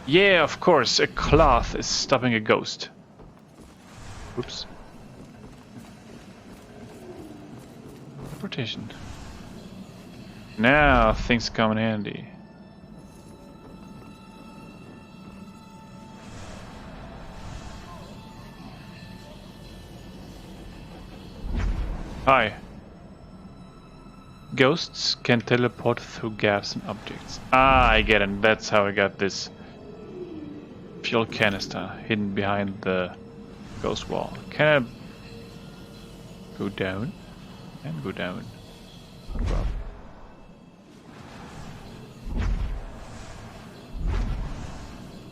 Yeah, of course. A cloth is stopping a ghost. Oops. Teleportation. Now things come in handy. Hi. Ghosts can teleport through gaps and objects. Ah, I get it. That's how I got this fuel canister hidden behind the ghost wall. Can I go down? And go down. Go up.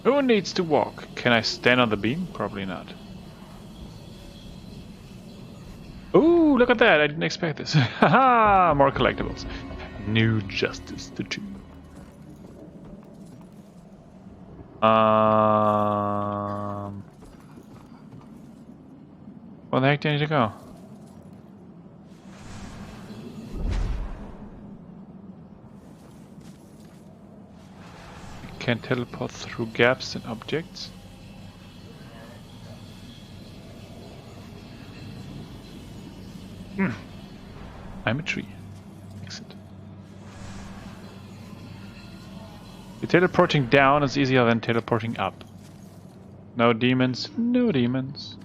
Who needs to walk? Can I stand on the beam? Probably not. Ooh, look at that! I didn't expect this. Haha! More collectibles. New Justice the 2. Where the heck do I need to go? Can teleport through gaps and objects. I'm a tree. Exit. The teleporting down is easier than teleporting up. No demons, no demons.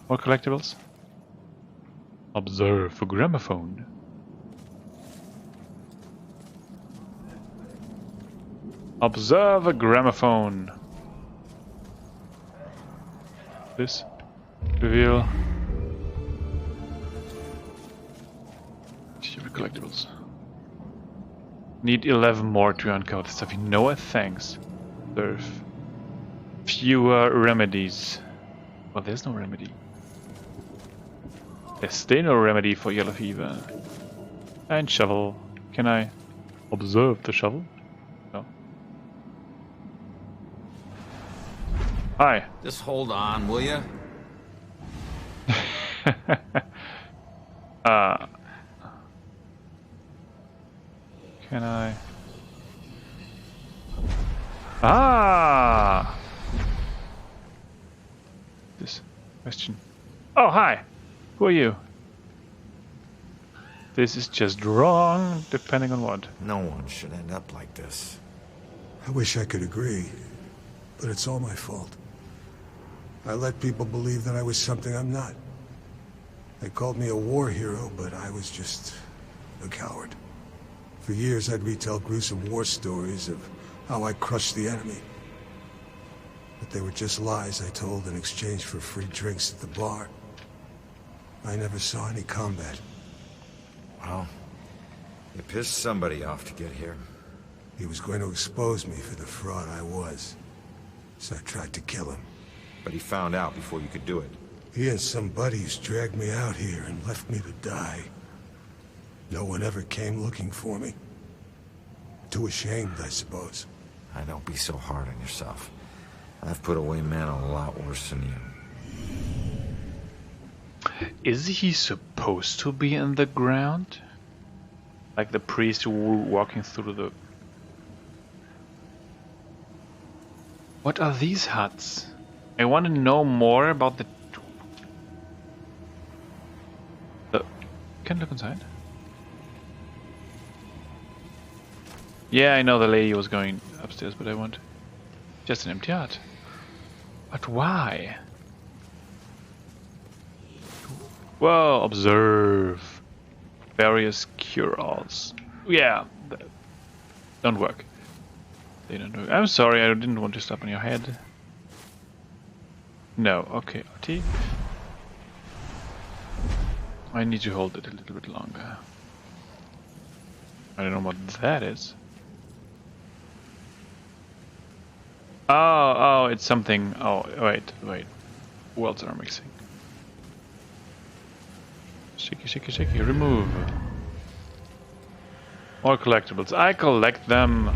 More collectibles. Observe a gramophone. Observe a gramophone. This. Reveal. Stupid collectibles. Need 11 more to uncover the stuff. No thanks. Observe. Fewer remedies. Well, there's no remedy. There's still no remedy for yellow fever. And shovel. Can I observe the shovel? No. Hi. Just hold on, will you? Can I? Ah! This. Question. Oh, hi. Who are you? This is just wrong, depending on what. No one should end up like this. I wish I could agree, but it's all my fault. I let people believe that I was something I'm not. They called me a war hero, but I was just a coward. For years, I'd retell gruesome war stories of how I crushed the enemy. But they were just lies I told in exchange for free drinks at the bar. I never saw any combat. Well, you pissed somebody off to get here. He was going to expose me for the fraud I was. So I tried to kill him. But he found out before you could do it. He and some buddies dragged me out here and left me to die. No one ever came looking for me. Too ashamed, I suppose. Don't be so hard on yourself. I've put away men a lot worse than you. Is he supposed to be in the ground? Like the priest walking through the... What are these huts? I want to know more about the... Can I look inside? Yeah, I know the lady was going upstairs, but I want... Just an empty hut. But why? Well, observe. Various cure-alls. Yeah, don't work. They don't work. I'm sorry, I didn't want to step on your head. No, okay, RT. I need to hold it a little bit longer. I don't know what that is. Oh, it's something. Oh, wait. Worlds are mixing. Shaky, remove. More collectibles. I collect them.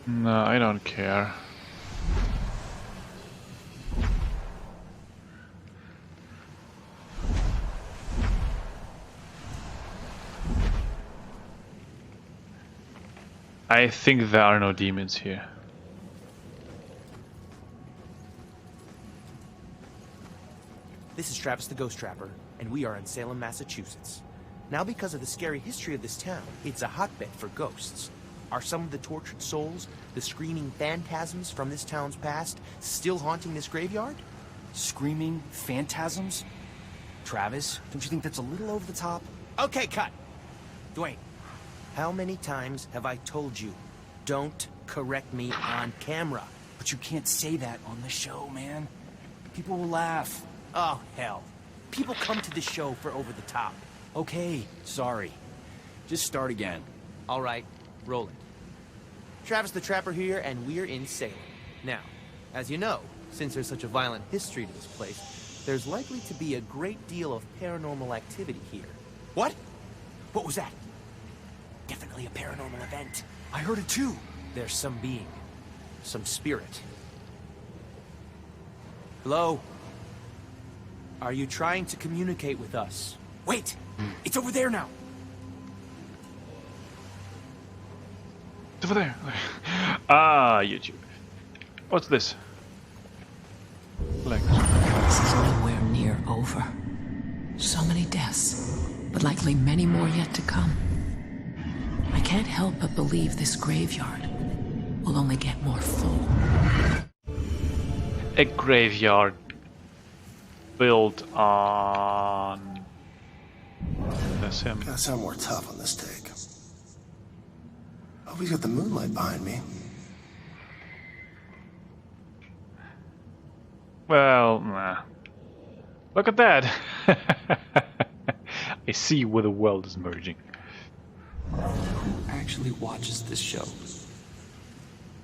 No, I don't care. I think there are no demons here. This is Travis the Ghost Trapper, and we are in Salem, Massachusetts. Now, because of the scary history of this town, it's a hotbed for ghosts. Are some of the tortured souls, the screaming phantasms from this town's past, still haunting this graveyard? Screaming phantasms? Travis, don't you think that's a little over the top? Okay, cut! Dwayne, how many times have I told you, don't correct me on camera? But you can't say that on the show, man. People will laugh. Oh, hell. People come to the show for over the top. Okay, sorry. Just start again. All right, roll it. Travis the Trapper here, and we're in Salem. Now, as you know, since there's such a violent history to this place, there's likely to be a great deal of paranormal activity here. What? What was that? Definitely a paranormal event. I heard it too. There's some being, some spirit. Hello? Are you trying to communicate with us? Wait! It's over there now! It's over there. Ah, YouTube. What's this? Like. This is nowhere near over. So many deaths, but likely many more yet to come. I can't help but believe this graveyard will only get more full. A graveyard built on... That's him. Gotta sound more tough on this take. Oh, he's got the moonlight behind me. Well, nah. Look at that! I see where the world is merging. Who actually watches this show?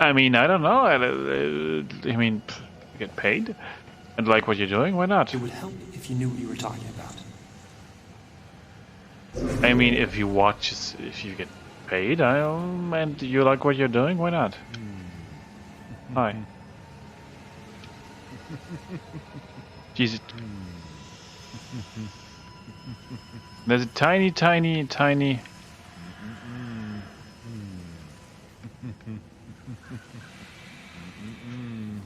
I mean, I don't know. I mean, you get paid? And like what you're doing, why not? It would help if you knew what you were talking about. I mean, if you watch, if you get paid, and you like what you're doing, why not? Hi. Jesus. There's a tiny, tiny, tiny...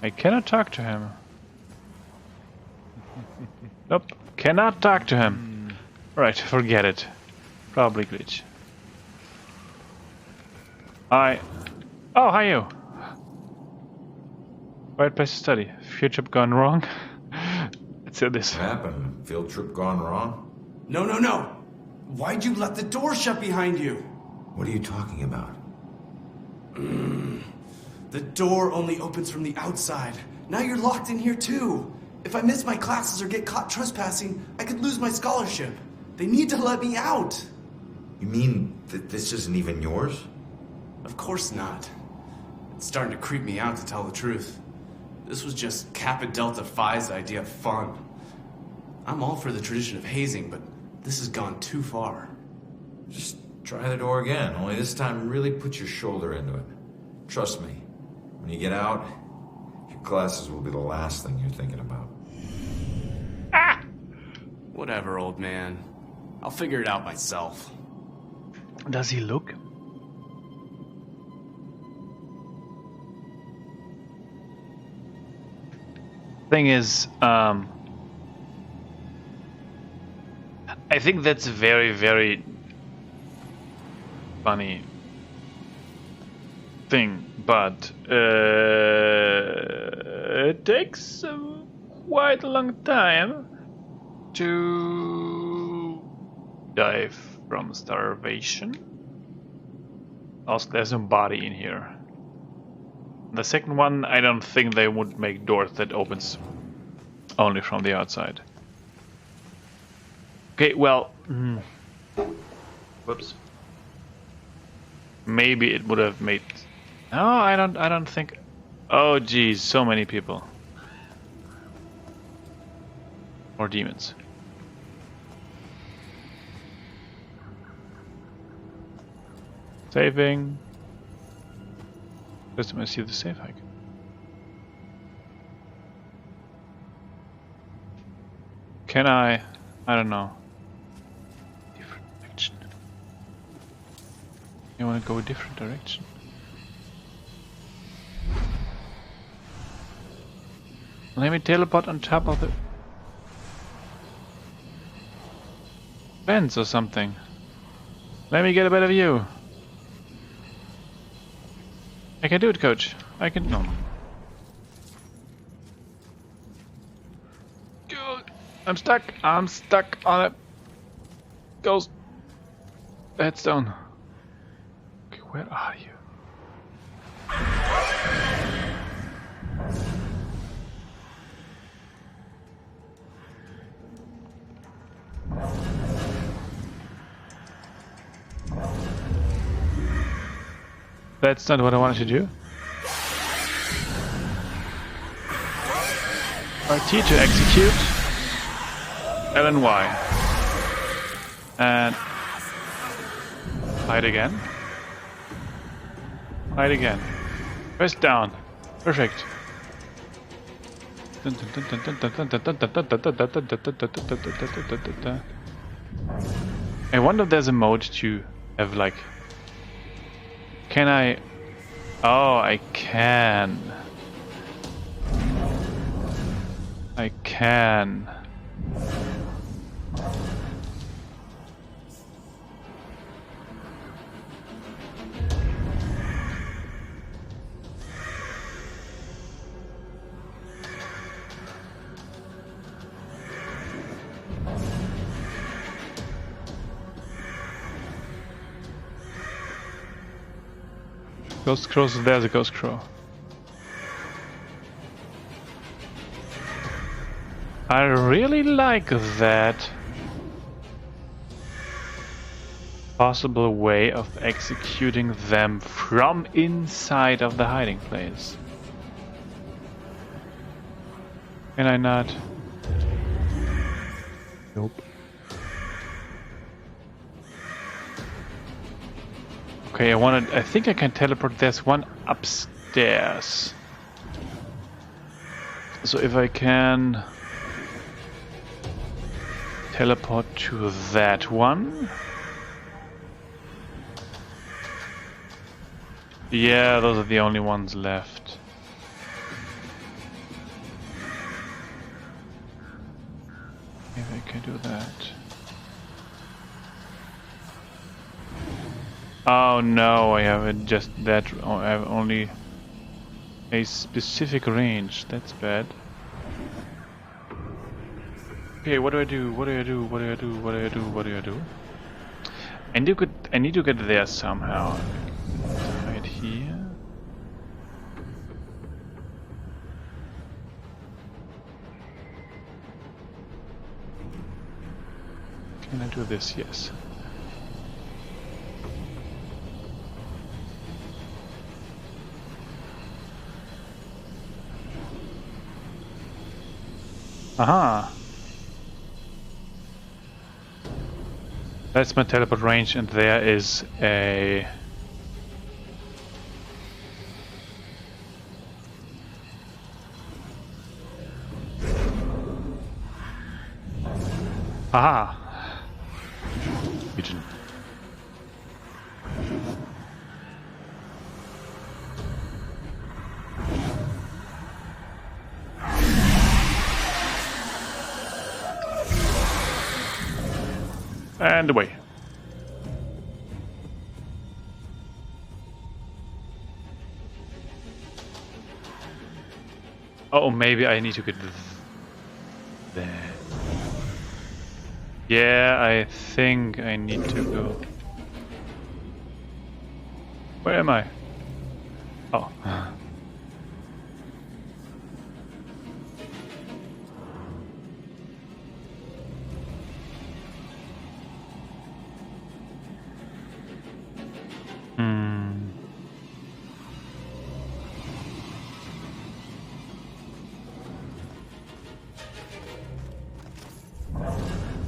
I cannot talk to him. Nope, cannot talk to him. Right, forget it. Probably glitch. Hi. Oh, hi you. Right place to study. Field trip gone wrong. Let's say this. What happened? Field trip gone wrong? No, no, no! Why'd you let the door shut behind you? What are you talking about? The door only opens from the outside. Now you're locked in here too. If I miss my classes or get caught trespassing, I could lose my scholarship. They need to let me out. You mean that this isn't even yours? Of course not. It's starting to creep me out, to tell the truth. This was just Kappa Delta Phi's idea of fun. I'm all for the tradition of hazing, but this has gone too far. Just try the door again, only this time really put your shoulder into it. Trust me, when you get out, your classes will be the last thing you're thinking about. Ah! Whatever, old man. I'll figure it out myself. Does he look? Thing is, I think that's very, very funny thing, but it takes quite a long time to die from starvation. Also, there's no body in here. The second one, I don't think they would make doors that opens only from the outside. Okay, well, whoops. Maybe it would have made. No, I don't think. Oh, geez, so many people. Or demons. Saving. First time I see the save icon. Can I don't know. Different direction. You want to go a different direction? Let me teleport on top of the fence or something. Let me get a better view. I can do it, coach. I can. No. I'm stuck. I'm stuck on it. Goes. Headstone. Okay, where are you? That's not what I wanted to do. RT to execute. L and Y. And hide again. Hide again. Press down. Perfect. I wonder if there's a mode to have like. Can I? Oh, I can. I can. Ghost crows, there's a ghost crow. I really like that possible way of executing them from inside of the hiding place. Can I not? Nope. Okay, I think I can teleport. There's one upstairs. So if I can teleport to that one. Yeah, those are the only ones left. Maybe I can do that. Oh no, I have just that. Oh, I have only a specific range. That's bad. Okay, what do I do? What do I do? What do I do? What do I do? What do I do? I need to get there somehow. Right here. Can I do this? Yes. Aha! That's my teleport range, and there is a... Aha! Region. And away. Oh, maybe I need to get there. Yeah, I think I need to go. Where am I? Oh.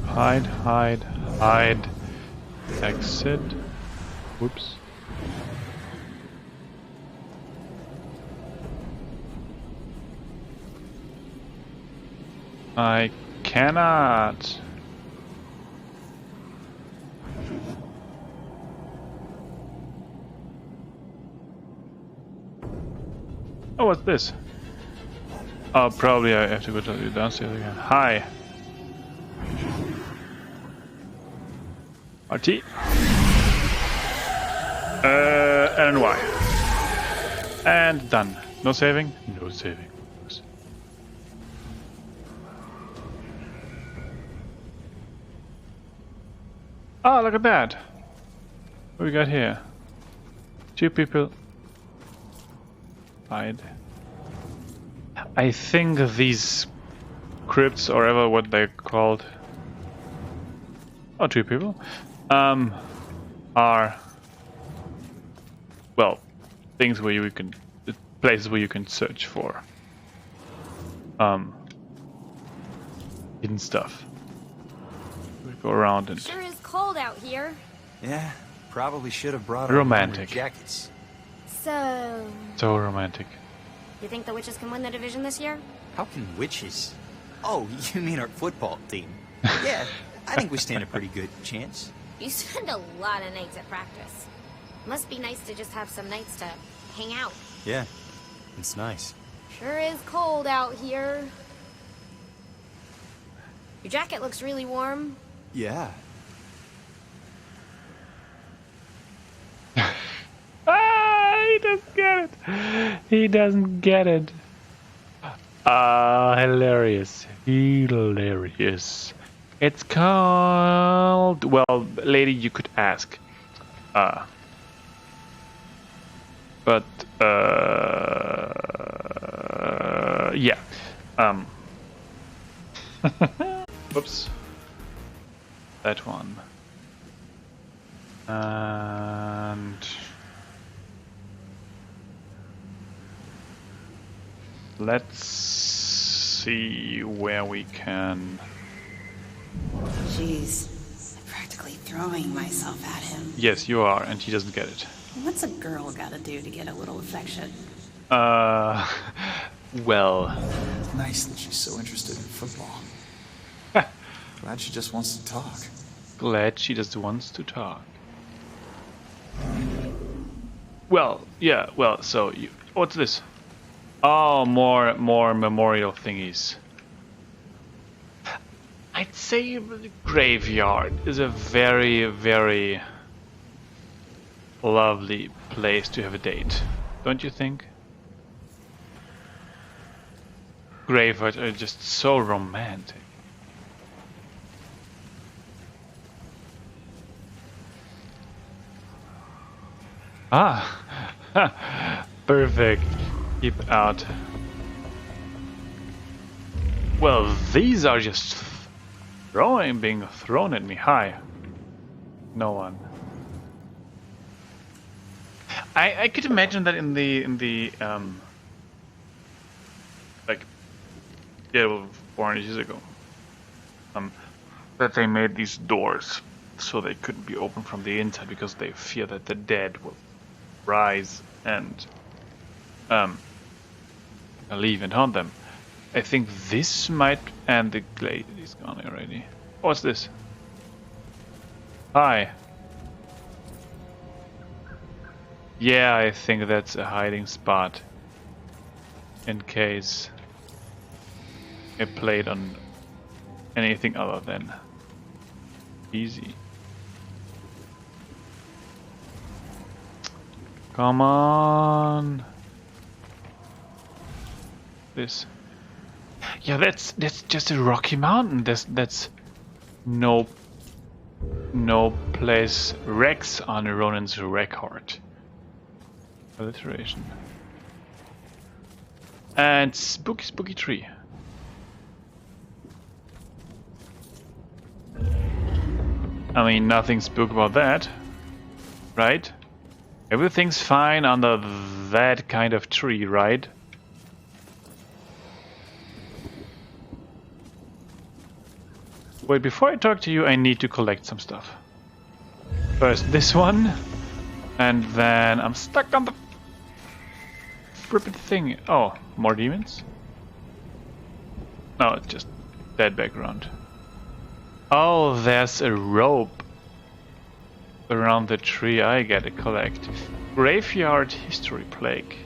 Hide, hide, hide. Exit. Whoops. I cannot. Oh, what's this? Oh, probably I have to go downstairs again. Hi. RT. And Y. And done. No saving? No saving. Oh, look at that. What we got here? 2 people. Hide. I think these crypts, or ever what they're called, or 2 people, are, well, things where you can, places where you can search for hidden stuff. We go around and Sure is cold out here. Yeah, probably should have brought romantic. Our jackets. So romantic. You think the witches can win the division this year? How can witches? Oh, you mean our football team? Yeah, I think we stand a pretty good chance. You spend a lot of nights at practice. Must be nice to just have some nights to hang out. Yeah, it's nice. Sure is cold out here. Your jacket looks really warm. Yeah. He doesn't get it. He doesn't get it. Hilarious. Hilarious. It's called... Well, lady, you could ask. But, yeah. Whoops. That one. And... let's see where we can... Jeez, I'm practically throwing myself at him. Yes, you are, and he doesn't get it. What's a girl gotta do to get a little affection? Well... It's nice that she's so interested in football. Glad she just wants to talk. Glad she just wants to talk. Well, yeah, well, so, what's this? Oh, more memorial thingies. I'd say the graveyard is a very, very lovely place to have a date, don't you think? Graveyards are just so romantic. Ah, perfect. Keep out. Well, these are just being thrown at me. Hi. No one. I could imagine that in the like, yeah, 400 years ago, that they made these doors so they couldn't be opened from the inside because they fear that the dead will rise and leave and haunt them. I think this might, and the glade is gone already. What's this? Hi. Yeah, I think that's a hiding spot in case I played on anything other than easy. Come on. This. Yeah, that's just a rocky mountain. That's no place Rex on Ronan's record. Alliteration. And spooky tree. I mean, nothing spook about that, right? Everything's fine under that kind of tree, right? Wait, before I talk to you, I need to collect some stuff. First this one, and then I'm stuck on the frippin' thing. Oh, more demons? No, it's just dead background. Oh, there's a rope around the tree. I gotta collect. Graveyard history plaque.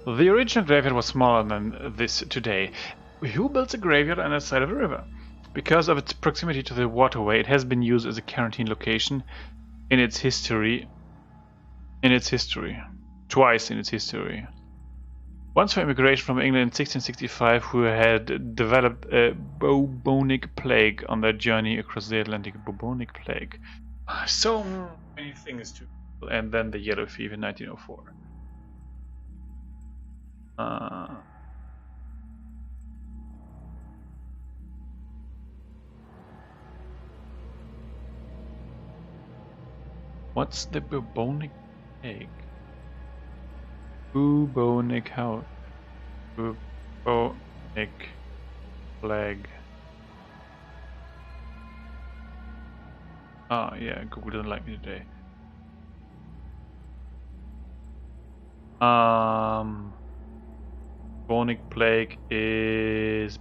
The original graveyard was smaller than this today. Who built a graveyard on the side of a river? Because of its proximity to the waterway, it has been used as a quarantine location in its history. Twice in its history. Once for immigration from England in 1665, who had developed a bubonic plague on their journey across the Atlantic. Bubonic plague. So many things to... And then the yellow fever in 1904. What's the bubonic plague? Bubonic house. Bubonic plague. Ah, yeah, Google doesn't like me today. Bubonic plague is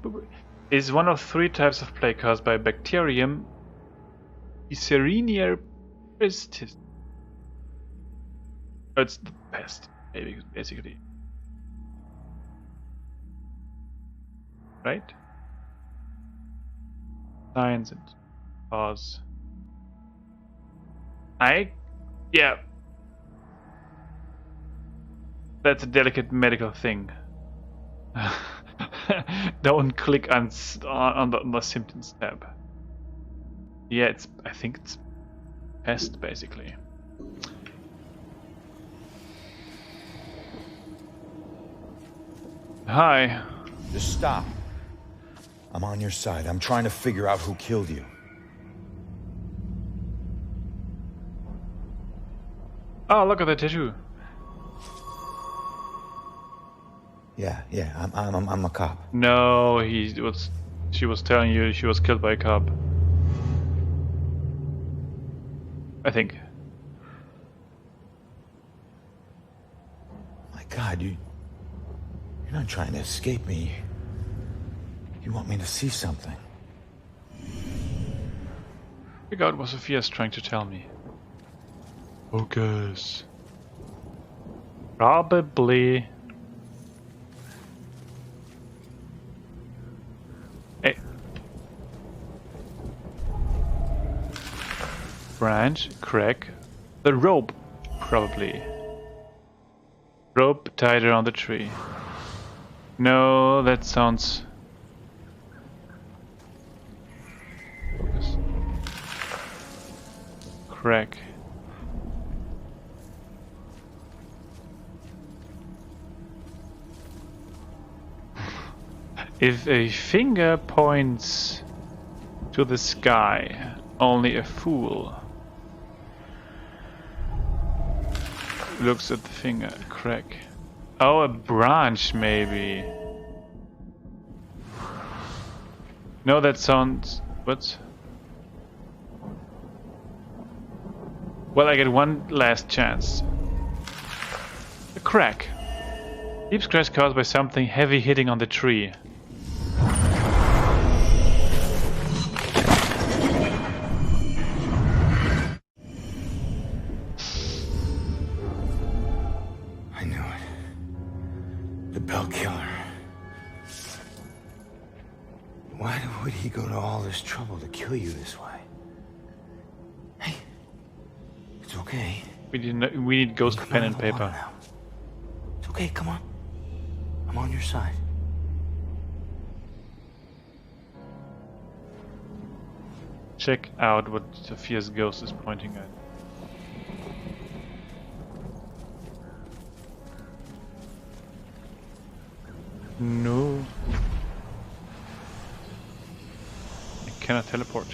one of 3 types of plague caused by bacterium Yersinia pestis. It's the pest, basically. Right? Science and cause. Yeah. That's a delicate medical thing. Don't click on the symptoms tab. Yeah, I think it's pest, basically. Hi. Just stop. I'm on your side. I'm trying to figure out who killed you. Oh, look at the tattoo. Yeah, I'm a cop. No, she was telling you she was killed by a cop. I think. My God, you're not trying to escape me. You want me to see something. Figure out what Sophia's trying to tell me. Focus. Probably. Hey. Branch, crack, the rope, probably. Rope tied around the tree. No, that sounds... Focus. Crack. If a finger points to the sky, only a fool looks at the finger. Crack. Oh, a branch maybe. No, that sounds... what? Well, I get one last chance. A crack. Deep scratch caused by something heavy hitting on the tree. I knew it. The Bell Killer. Why would he go to all this trouble to kill you this way? Hey, it's okay. We need ghost pen and paper. It's okay, come on. I'm on your side. Check out what Sophia's ghost is pointing at. No. I cannot teleport.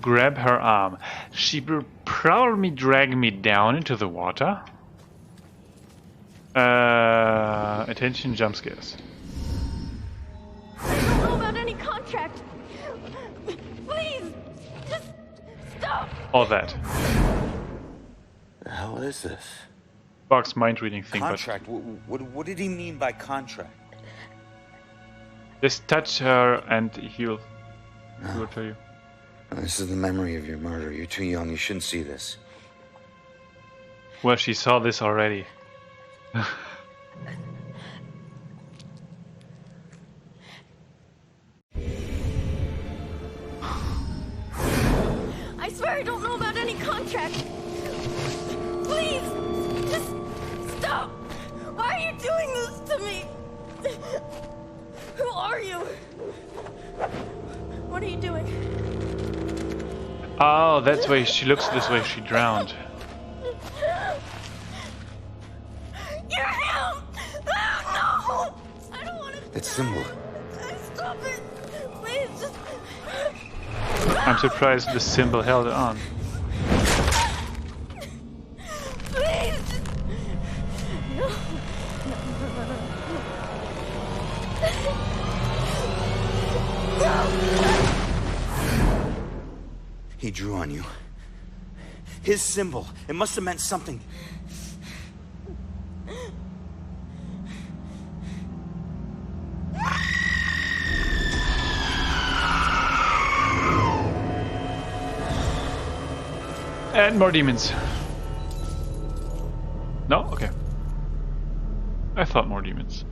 Grab her arm. She will probably drag me down into the water. Attention, jump scares. I don't know about any contract. Please, just stop. All that. The hell is this? Box mind reading thing. Contract? What did he mean by contract? Just touch her and he'll tell you. This is the memory of your murder. You're too young. You shouldn't see this. Well, she saw this already. I swear I don't know about any contract. Please, just stop. Why are you doing this to me? Who are you? What are you doing? Oh, that's why she looks this way. She drowned. You're him! Oh, no! I don't want to. That symbol. Stop it! Please, just. I'm surprised the symbol held on. Please! No. He drew on you. His symbol. It must have meant something. And more demons. No? Okay. I thought more demons.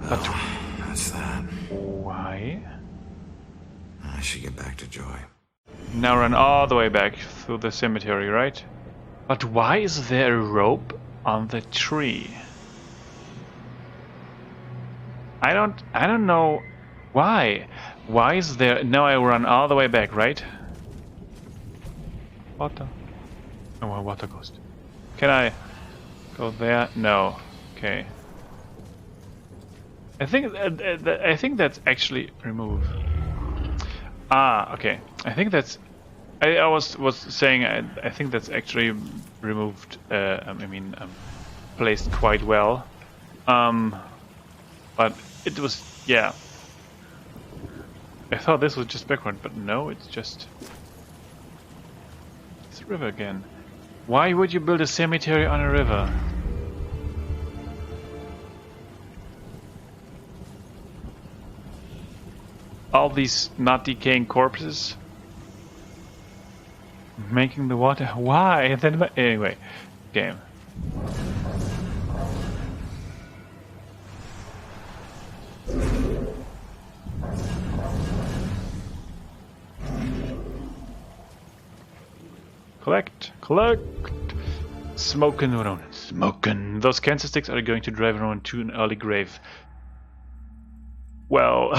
But That's that. why? I should get back to Joy. Now run all the way back through the cemetery, right? But why is there a rope on the tree? I don't know why. Why is there... Now I run all the way back, right? Water. Oh, a water ghost. Can I go there? No. Okay. I think that's actually remove. Ah, okay. I think that's... I was saying I think that's actually removed. Placed quite well. But it was, yeah. I thought this was just backward, but no, it's just... It's a river again. Why would you build a cemetery on a river? All these not decaying corpses making the water. Why? And then anyway, game. Collect. Smoking, Ronan. Smoking. Those cancer sticks are going to drive Ronan to an early grave. Well,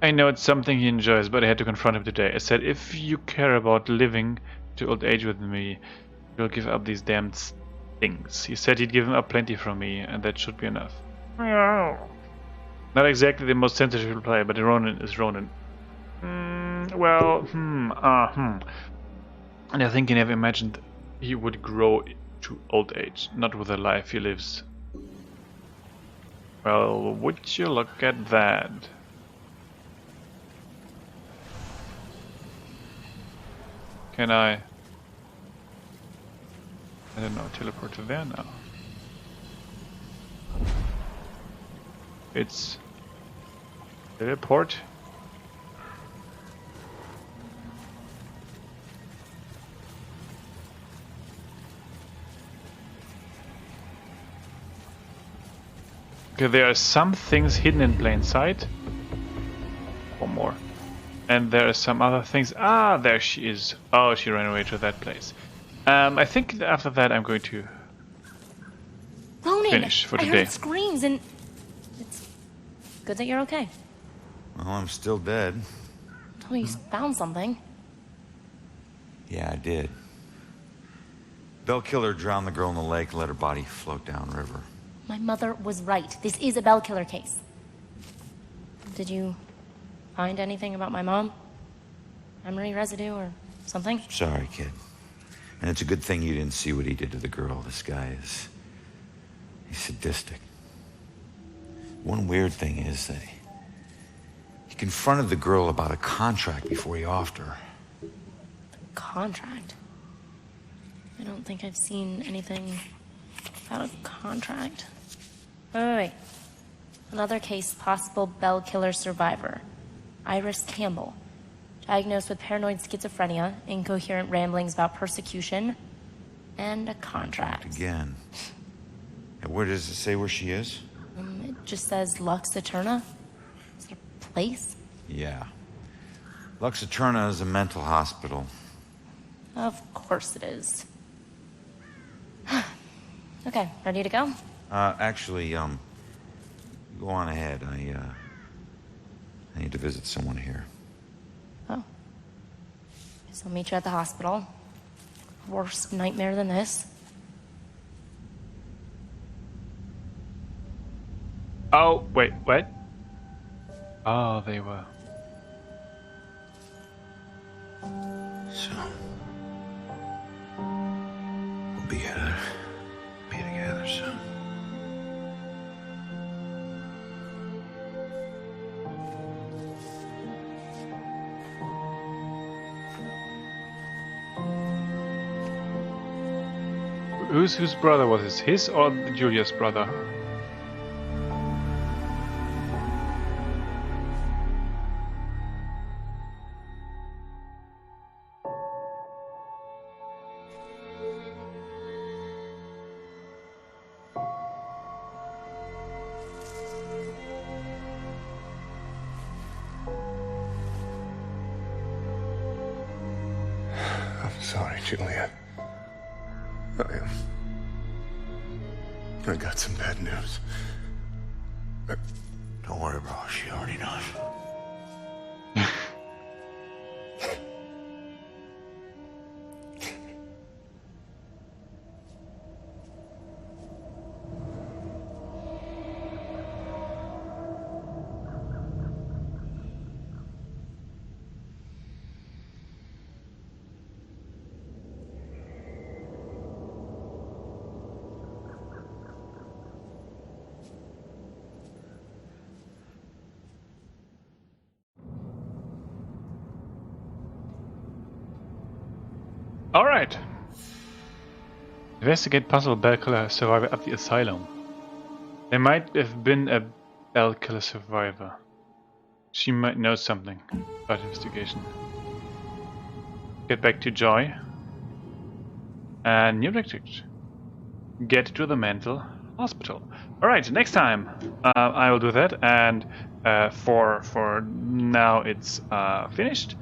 I know it's something he enjoys, but I had to confront him today. I said, if you care about living to old age with me, you'll give up these damn things. He said he'd given up plenty from me, and that should be enough. Not exactly the most sensitive reply, but Ronan is Ronan. And I think he never imagined he would grow to old age, not with the life he lives. Well, would you look at that? Can I don't know, teleport to there now? It's teleport. Okay, there are some things hidden in plain sight. One more. And there are some other things. Ah, there she is. Oh, she ran away to that place. I think after that I'm going to finish for today. I heard screams and it's good that you're okay. Well, I'm still dead. Oh, you found something. Yeah, I did. Bell Killer drowned the girl in the lake and let her body float downriver. My mother was right. This is a Bell Killer case. Did you find anything about my mom? Memory residue or something? Sorry, kid. And it's a good thing you didn't see what he did to the girl. This guy is... he's sadistic. One weird thing is that he confronted the girl about a contract before he offed her. Contract? I don't think I've seen anything about a contract. Wait. Another case, possible Bell Killer survivor. Iris Campbell. Diagnosed with paranoid schizophrenia, incoherent ramblings about persecution, and a contract. Again. And where does it say where she is? It just says Lux Eterna. Is it a place? Yeah. Lux Eterna is a mental hospital. Of course it is. Okay, ready to go? Actually, go on ahead. I need to visit someone here. Oh. Guess I'll meet you at the hospital. Worse nightmare than this. Oh, wait, what? Oh, they were. So, we'll be together soon. Whose brother was this? His or Julia's brother? I'm sorry, Julia. I got some bad news. Don't worry, bro. She already knows. Alright. Investigate possible Bell Killer survivor at the asylum. There might have been a Bell Killer survivor. She might know something about investigation. Get back to Joy. And new objective. Get to the mental hospital. Alright, next time I will do that, and for now it's finished.